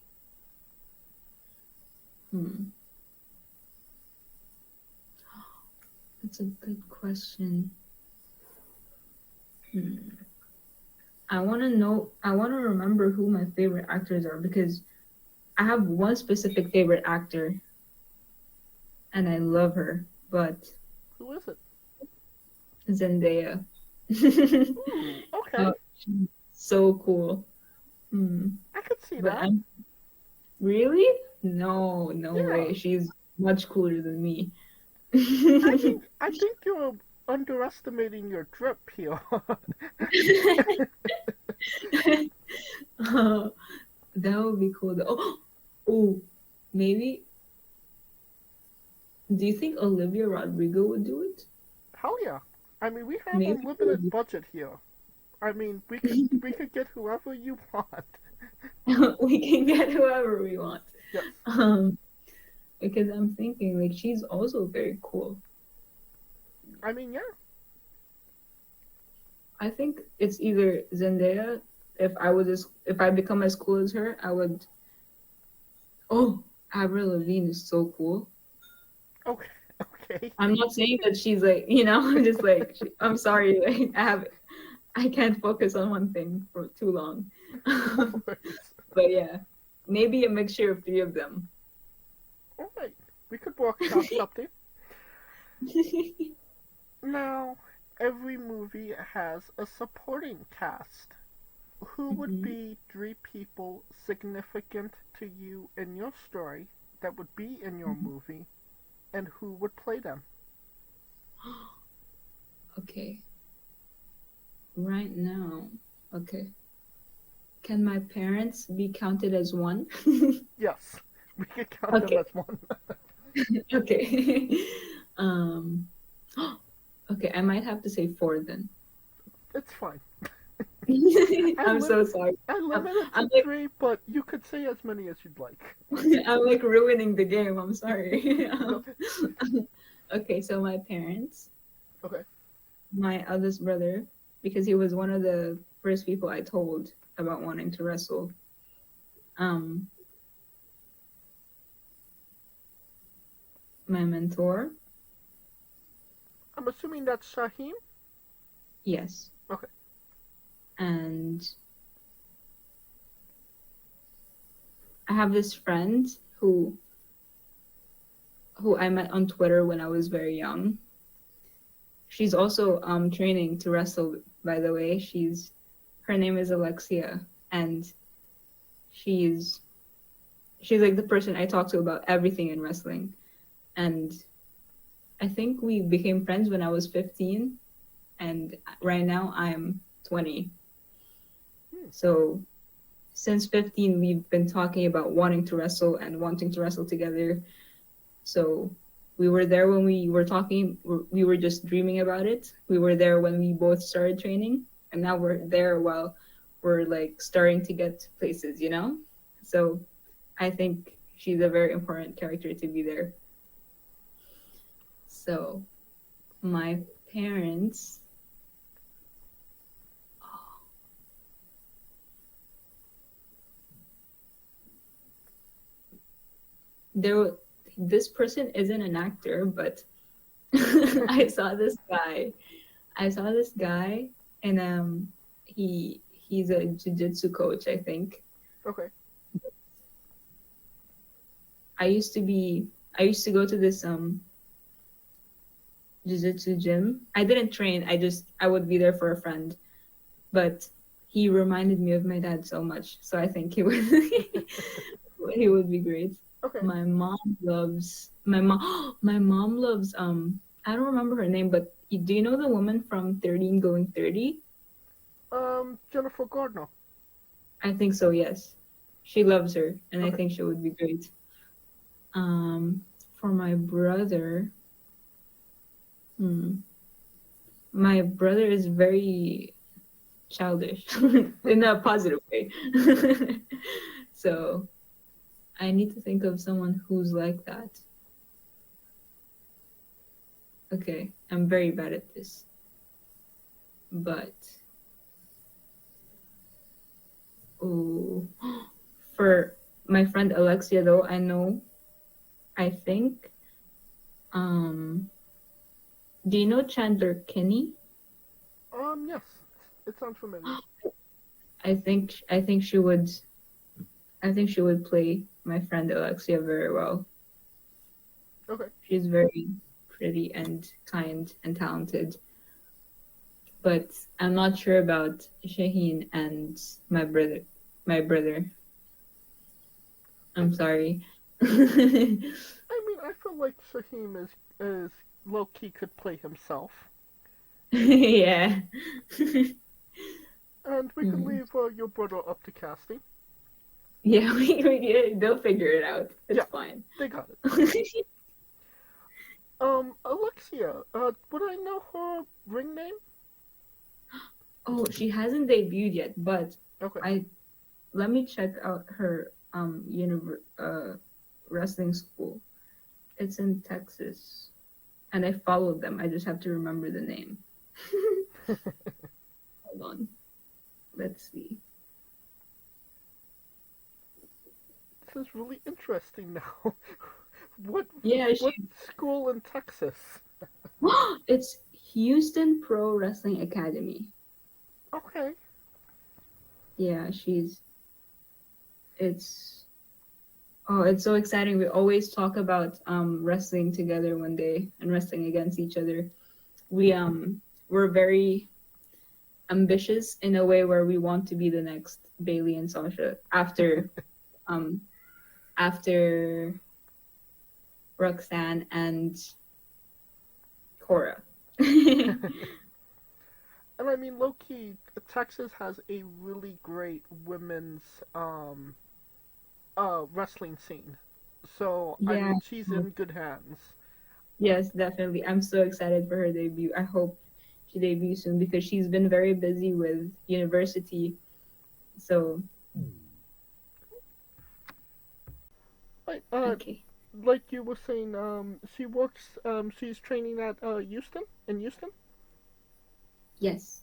That's a good question. I want to remember who my favorite actors are because I have one specific favorite actor and I love her, but who is it? Zendaya. Okay. So cool. I could see that. Really? No way. She's much cooler than me. I think you're underestimating your drip here. That would be cool though. Oh, maybe. Do you think Olivia Rodrigo would do it? Hell yeah. I mean, we have a limited budget here. I mean, we could get whoever you want. We can get whoever we want. Yes. because I'm thinking like she's also very cool. I mean, yeah. I think it's either Zendaya. If I become as cool as her, I would. Oh, Avril Lavigne is so cool. Okay. Okay. I'm not saying that she's like, I'm just like, I'm sorry, like, I can't focus on one thing for too long. But yeah, maybe a mixture of three of them. All right. We could workshop something. Now, every movie has a supporting cast. Who would be three people significant to you in your story that would be in your movie, and who would play them? Okay. Right now, okay. Can my parents be counted as one? Yes, we could count them as one. Okay. Okay, I might have to say four then. It's fine. I'm so sorry. I limited I'm to like, three, but you could say as many as you'd like. I'm like ruining the game. I'm sorry. Okay, so my parents. Okay. My eldest brother, because he was one of the first people I told about wanting to wrestle. My mentor. I'm assuming that's Shaheem? Yes. Okay. And I have this friend who I met on Twitter when I was very young. She's also training to wrestle, by the way. Her name is Alexia, and she's like the person I talk to about everything in wrestling. And I think we became friends when I was 15, and right now I'm 20. So since 15, we've been talking about wanting to wrestle and wanting to wrestle together. So we were there when we were talking. We were just dreaming about it. We were there when we both started training, and now we're there while we're like starting to get places, So I think she's a very important character to be there. So my parents. This person isn't an actor, but I saw this guy, and he's a jiu-jitsu coach, I think. Okay. I used to go to this jiu-jitsu gym. I didn't train. I would be there for a friend, but he reminded me of my dad so much. So I think he would he would be great. Okay. My mom loves I don't remember her name, but do you know the woman from 13 Going 30? Jennifer Gardner. I think so, yes. She loves her, and okay. I think she would be great. For my brother, my brother is very childish in a positive way. So I need to think of someone who's like that. Okay, I'm very bad at this. But for my friend Alexia though, I think do you know Chandler Kinney? Yes. It sounds familiar. I think she would play my friend Alexia very well. Okay. She's very pretty and kind and talented. But I'm not sure about Shaheen and my brother. I'm sorry. I mean, I feel like Shaheem is low-key could play himself. Yeah. And we can leave your brother up to casting. Yeah, they'll figure it out. It's fine. They got it. Alexia, would I know her ring name? Oh, she hasn't debuted yet, but okay. Let me check out her wrestling school. It's in Texas. And I followed them. I just have to remember the name. Hold on. Let's see. This is really interesting now. What Yeah, what school in Texas? It's Houston Pro Wrestling Academy. Okay. Yeah, it's so exciting. We always talk about wrestling together one day and wrestling against each other. We're very ambitious in a way where we want to be the next Bailey and Sasha after Roxanne and Cora. And I mean, low-key, Texas has a really great women's wrestling scene. So, I Yeah. mean, she's in good hands. Yes, definitely. I'm so excited for her debut. I hope she debuts soon because she's been very busy with university. So, Right, okay. like you were saying, she's training at Houston, in Houston? Yes.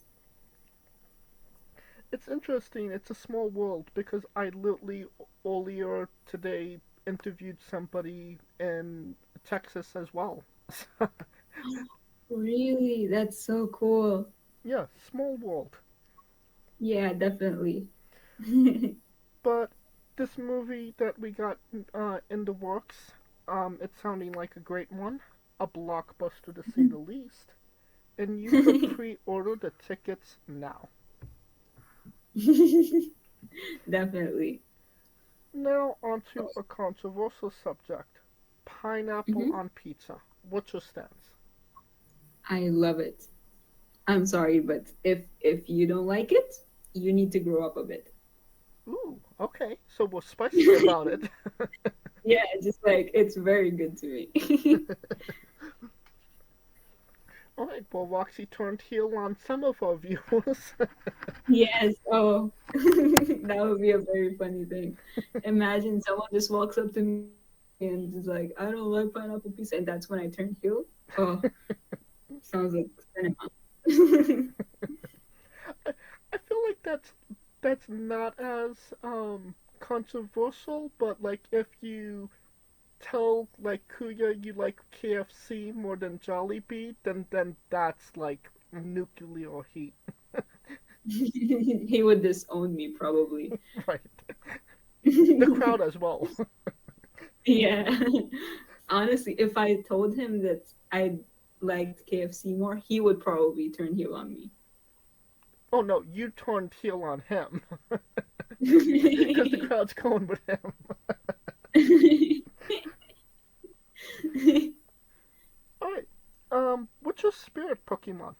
It's interesting, it's a small world, because I literally earlier today interviewed somebody in Texas as well. Really? That's so cool. Yeah, small world. Yeah, definitely. But this movie that we got in the works, it's sounding like a great one, a blockbuster to say the least. And you could pre-order the tickets now. Definitely. Now onto a controversial subject. Pineapple on pizza. What's your stance? I love it. I'm sorry, but if you don't like it, you need to grow up a bit. Ooh, okay. So we're spicy about it. Yeah, just like it's very good to me. Alright, well, Roxy turned heel on some of our viewers. Yes. Oh, that would be a very funny thing. Imagine someone just walks up to me and is like, "I don't like pineapple pizza," and that's when I turn heel. Oh, sounds like cinema. I feel like that's not as controversial, but like if you tell like Kuya you like KFC more than Jollibee, then that's like nuclear heat. He would disown me probably. Right. The crowd as well. Yeah. Honestly, if I told him that I liked KFC more, he would probably turn heel on me. Oh no, you turned heel on him. Because the crowd's going with him. Alright. What's your spirit Pokemon?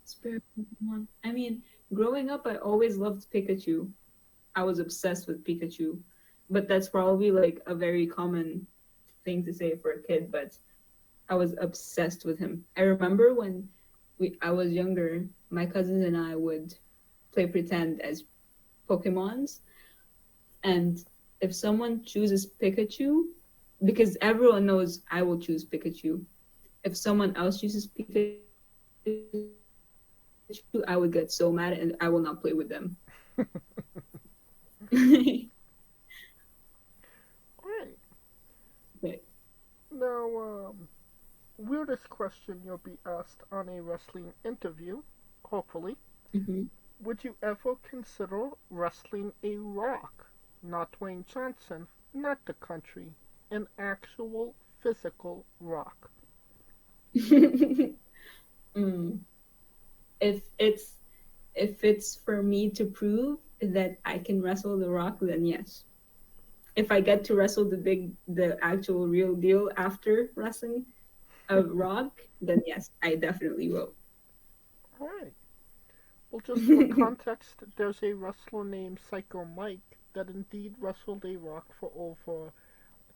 Spirit Pokemon. I mean, growing up, I always loved Pikachu. I was obsessed with Pikachu. But that's probably like a very common thing to say for a kid, but I was obsessed with him. I remember when I was younger, my cousins and I would play pretend as Pokemons. And if someone chooses Pikachu, because everyone knows I will choose Pikachu, if someone else chooses Pikachu, I would get so mad and I will not play with them. Alright. Okay. Now, weirdest question you'll be asked on a wrestling interview, hopefully. Mm-hmm. Would you ever consider wrestling a Rock? Not Dwayne Johnson, not the country, an actual physical Rock. If it's for me to prove that I can wrestle The Rock, then yes. If I get to wrestle the actual real deal after wrestling a Rock, then yes, I definitely will. Alright. Well, just for context, there's a wrestler named Psycho Mike that indeed wrestled a Rock for over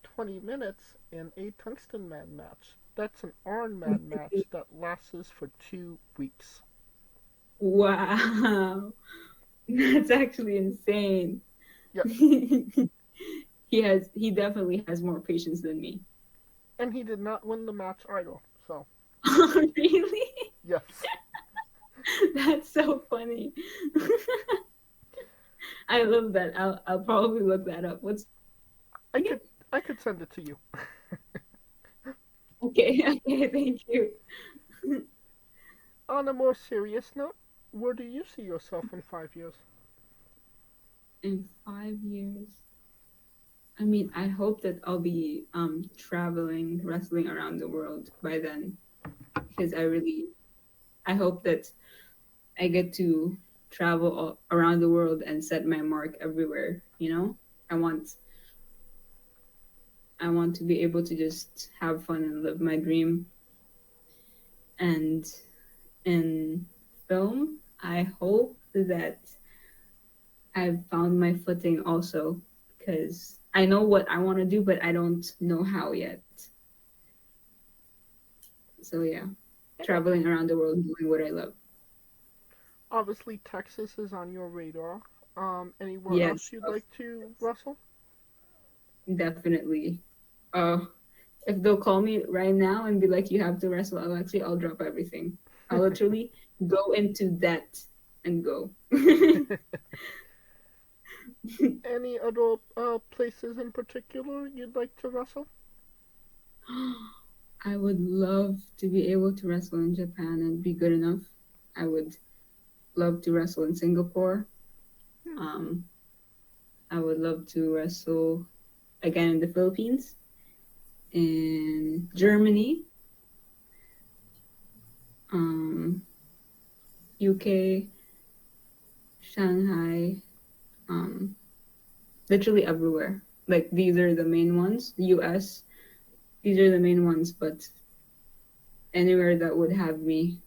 20 minutes in a Tungsten Man match. That's an Iron Man match that lasts for 2 weeks. Wow. That's actually insane. Yep. he definitely has more patience than me. And he did not win the match either, so. Really? Yes. That's so funny. I love that. I'll probably look that up. I could send it to you. Okay, thank you. On a more serious note, where do you see yourself in 5 years? In 5 years, I mean, I hope that I'll be traveling, wrestling around the world by then, because I hope that I get to travel around the world and set my mark everywhere. I want to be able to just have fun and live my dream. And in film, I hope that I've found my footing also, because I know what I want to do, but I don't know how yet. So yeah, traveling around the world doing what I love. Obviously, Texas is on your radar. Anywhere Yes, else you'd like to wrestle? Definitely. If they'll call me right now and be like, you have to wrestle Alexi, I'll drop everything. I'll literally go into that and go. Any other places in particular you'd like to wrestle? I would love to be able to wrestle in Japan and be good enough. I would love to wrestle in Singapore. I would love to wrestle again in the Philippines, in Germany, UK, Shanghai, literally everywhere. Like, these are the main ones. The US, these are the main ones, but anywhere that would have me,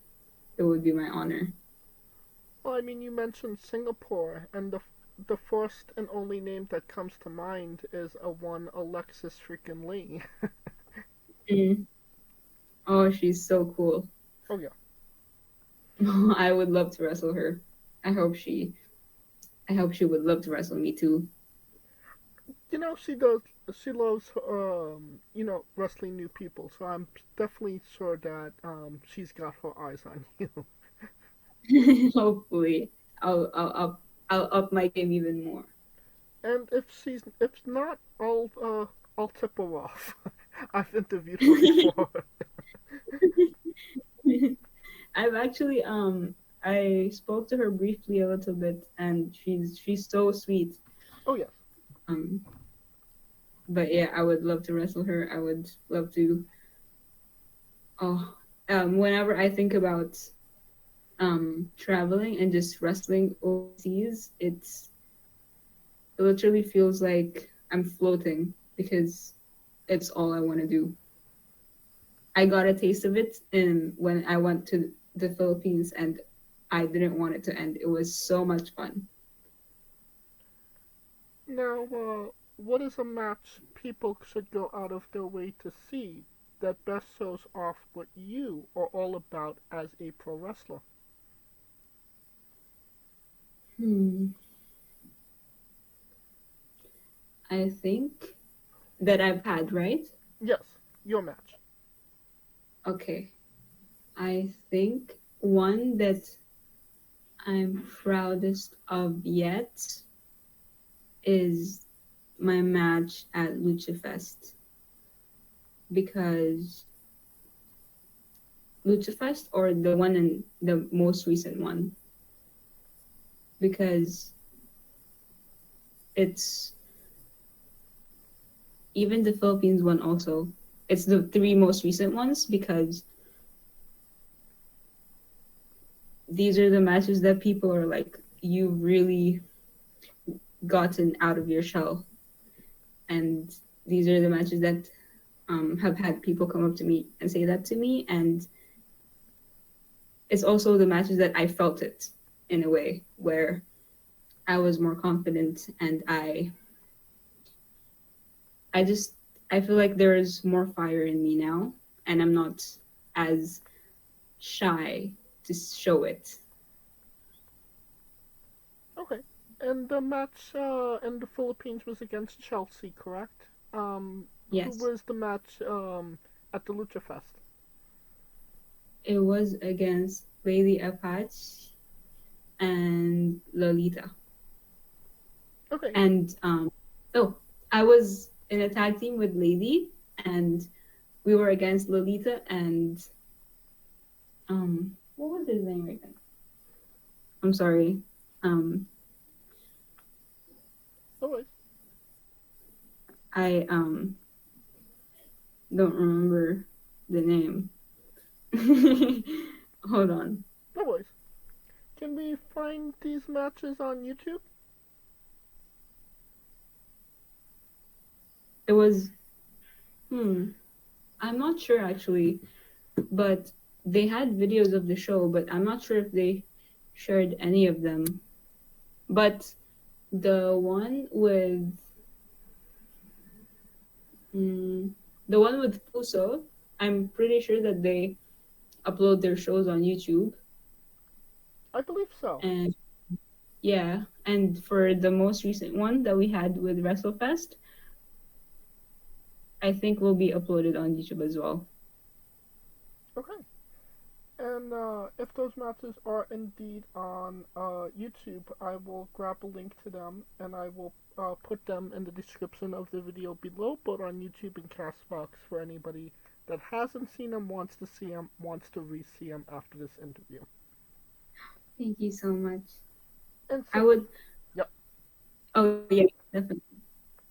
it would be my honor. Well, I mean, you mentioned Singapore, and the first and only name that comes to mind is one Alexis freaking Lee. Oh, she's so cool. Oh yeah. I would love to wrestle her. I hope she would love to wrestle me too. She loves wrestling new people, so I'm definitely sure that she's got her eyes on you. Hopefully, I'll up my game even more. And if not, I'll tip her off. I've interviewed her before. I've actually I spoke to her briefly a little bit, and she's so sweet. Oh yes. But yeah, I would love to wrestle her. I would love to. Whenever I think about traveling and just wrestling overseas, it literally feels like I'm floating, because it's all I want to do. I got a taste of it when I went to the Philippines, and I didn't want it to end. It was so much fun. Now, what is a match people should go out of their way to see that best shows off what you are all about as a pro wrestler? I think that I've had, right? Yes, your match. Okay. I think one that I'm proudest of yet is my match at Luchafest. Because Luchafest, or the one in the most recent one, because it's even the Philippines one also. It's the 3 most recent ones, because these are the matches that people are like, you've really gotten out of your shell. And these are the matches that have had people come up to me and say that to me. And it's also the matches that I felt it in a way, where I was more confident, and I feel like there is more fire in me now, and I'm not as shy to show it. Okay. And the match in the Philippines was against Chelsea, correct? Yes. Who was the match at the Lucha Fest? It was against Lady Apache and Lolita. Okay. And I was in a tag team with Lady, and we were against Lolita and what was his name right now? I'm sorry. Alright. I don't remember the name. Hold on. No worries. Can we find these matches on YouTube? It was I'm not sure actually, but they had videos of the show, but I'm not sure if they shared any of them. But the one with Puso, I'm pretty sure that they upload their shows on YouTube. I believe so. And yeah, and for the most recent one that we had with Wrestlefest, I think will be uploaded on YouTube as well. Okay. And if those matches are indeed on YouTube, I will grab a link to them and I will put them in the description of the video below, both on YouTube and Castbox for anybody that hasn't seen them, wants to see them, wants to re-see them after this interview. Thank you so much. And so, I would. Yep. Oh yeah, definitely.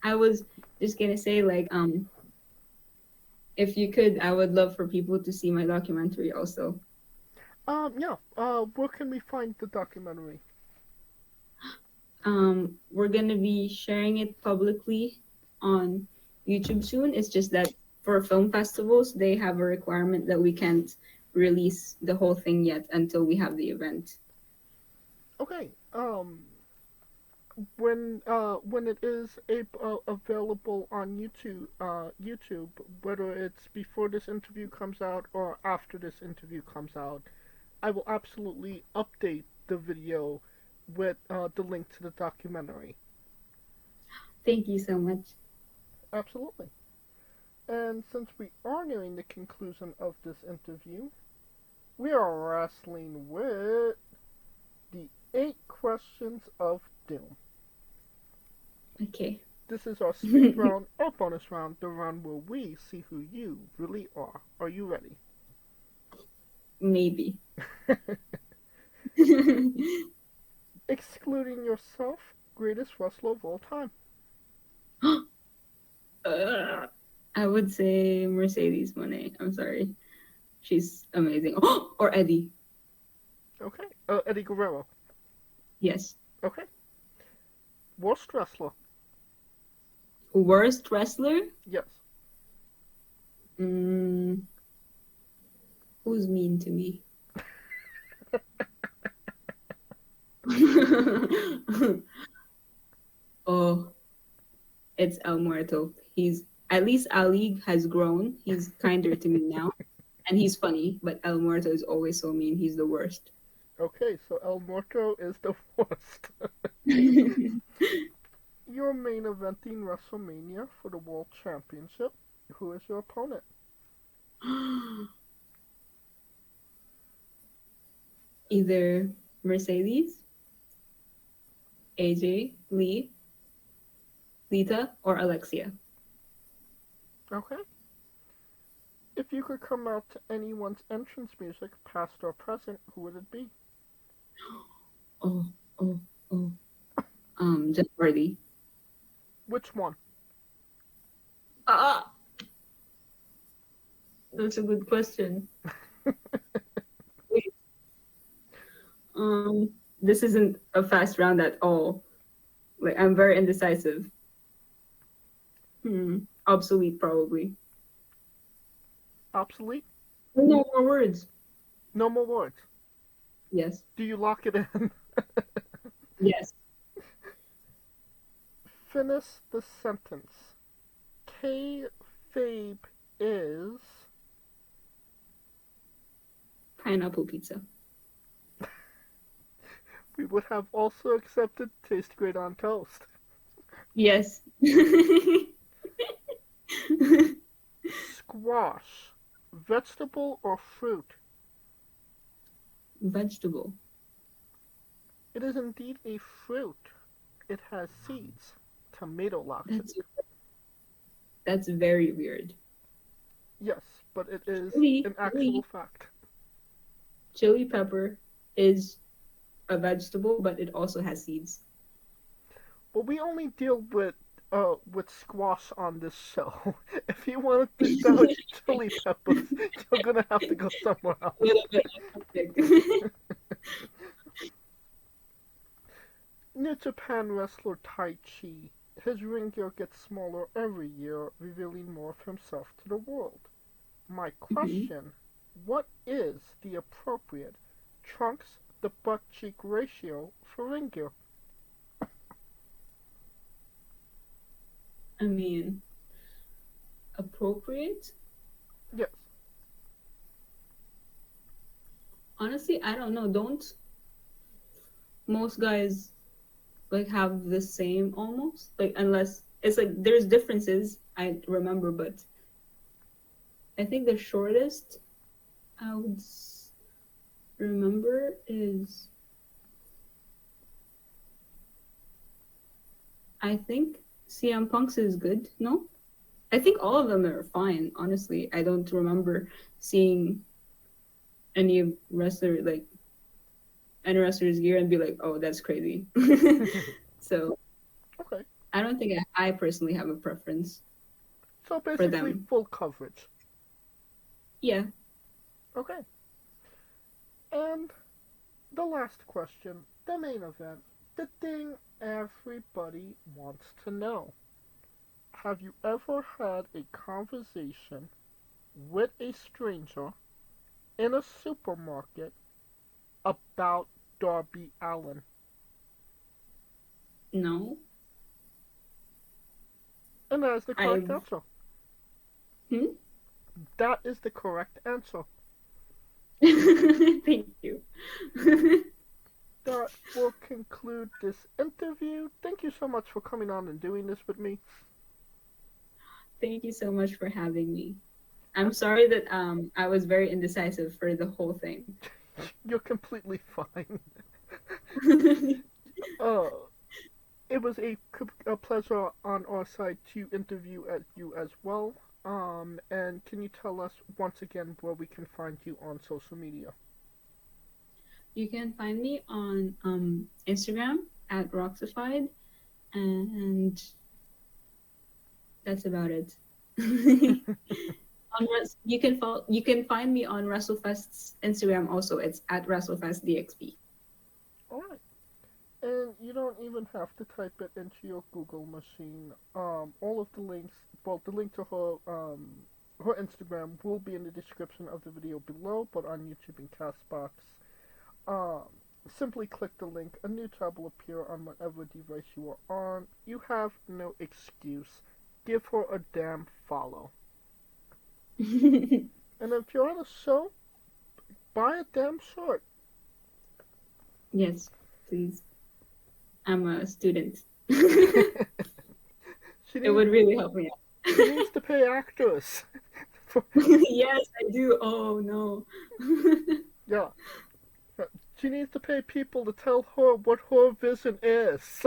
I was just gonna say if you could, I would love for people to see my documentary also. Where can we find the documentary? We're gonna be sharing it publicly on YouTube soon. It's just that for film festivals, they have a requirement that we can't release the whole thing yet until we have the event. Okay. When it is available on YouTube, whether it's before this interview comes out or after this interview comes out, I will absolutely update the video with the link to the documentary. Thank you so much. Absolutely. And since we are nearing the conclusion of this interview, we are wrestling with the 8 questions of doom. Okay. This is our speed round or bonus round, the round where we see who you really are. Are you ready? Maybe. Excluding yourself, greatest wrestler of all time. I would say Mercedes Moné. I'm sorry. She's amazing. Or Eddie. Okay. Eddie Guerrero. Yes. Okay. Worst wrestler. Worst wrestler? Yes. Who's mean to me? Oh, it's El Muerto. He's at least Ali has grown. He's kinder to me now, and he's funny. But El Muerto is always so mean. He's the worst. Okay, so El Muerto is the worst. You're main eventing WrestleMania for the World Championship. Who is your opponent? Either Mercedes, AJ, Lee, Lita, or Alexia. Okay. If you could come out to anyone's entrance music, past or present, who would it be? Jeff Hardy. Which one? That's a good question. This isn't a fast round at all. Like, I'm very indecisive. Obsolete, probably. Obsolete? No more words. No more words. Yes. Do you lock it in? Yes. Finish the sentence. Kayfabe is... Pineapple pizza. We would have also accepted taste great on toast. Yes. Squash, vegetable or fruit? Vegetable. It is indeed a fruit. It has seeds. Tomato locks it. That's very weird. Yes, but it is Chili- an actual fact. Chili pepper is a vegetable, but it also has seeds. But we only deal with squash on this show. If you want to indulge chili peppers, you're gonna have to go somewhere else. A little bit off New Japan wrestler Tai Chi. His ring gear gets smaller every year, revealing more of himself to the world. My question, what is the appropriate trunks to butt cheek ratio for ring gear? I mean, appropriate? Yes. Honestly, I don't know. Don't most guys like have the same almost? Like unless it's like there's differences, I remember, but I think the shortest I would remember is I think CM Punk's is good, no? I think all of them are fine, honestly. I don't remember seeing any wrestler like any wrestler's gear and be like, oh, that's crazy. So Okay. I don't think I personally have a preference. So basically them. full coverage. Yeah. Okay. And the last question, the main event, the thing everybody wants to know. Have you ever had a conversation with a stranger in a supermarket about Darby Allin? No. And that is the correct I've- answer. Hmm? That is the correct answer. Thank you. That will conclude this interview. Thank you so much for coming on and doing this with me. Thank you so much for having me. I'm sorry that I was very indecisive for the whole thing. You're completely fine. It was a pleasure on our side to interview you as well. And can you tell us once again where we can find you on social media? You can find me on Instagram at Roxxified, and that's about it. You can find me on Wrestlefest's Instagram also. It's at Wrestlefest DXB. Alright. And you don't even have to type it into your Google machine. All of the links, well, the link to her Instagram will be in the description of the video below, but on YouTube and Castbox. Simply click the link. A new tab will appear on whatever device you are on. You have no excuse. Give her a damn follow. And if you're on a show, buy a damn shirt. Yes, please. I'm a student. It would really help me out. She needs to pay actors. Yes, I do. Oh no. Yeah. She needs to pay people to tell her what her vision is.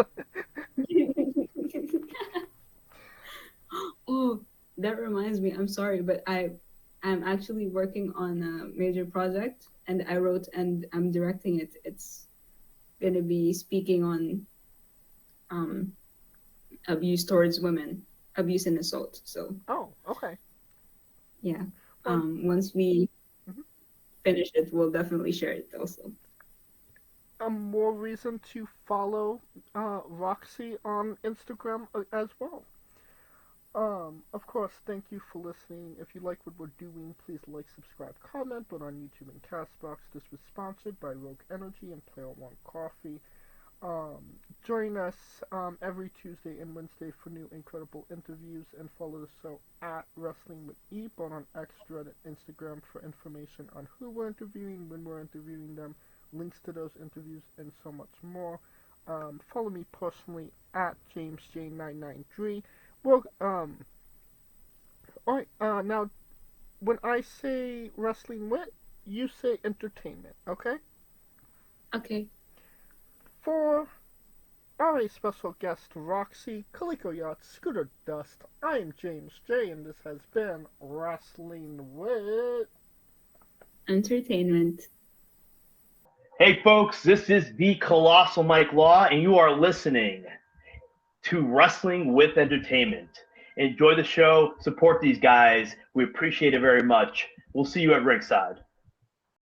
Oh, that reminds me. I'm sorry, but I'm actually working on a major project, and I wrote and I'm directing it. It's gonna be speaking on abuse towards women, abuse and assault. So. Oh, okay. Yeah. Once we finish it, we'll definitely share it also. More reason to follow Roxxy on Instagram as well. Of course, thank you for listening. If you like what we're doing, please like, subscribe, comment. But on YouTube and Castbox, this was sponsored by Rogue Energy and Player One Coffee. Join us every Tuesday and Wednesday for new incredible interviews, and follow the show at Wrestling with E, but on X, Reddit, Instagram for information on who we're interviewing, when we're interviewing them, links to those interviews, and so much more. Follow me personally at JamesJ993. Well, alright, now, when I say wrestling wit, you say entertainment, okay? Okay. For our special guest, Roxxy, Coleco Yacht, Scooter Dust, I am James J, and this has been Wrestling with Entertainment. Hey folks, this is the Colossal Mike Law, and you are listening to Wrestling with Entertainment. Enjoy the show, support these guys. We appreciate it very much. We'll see you at ringside.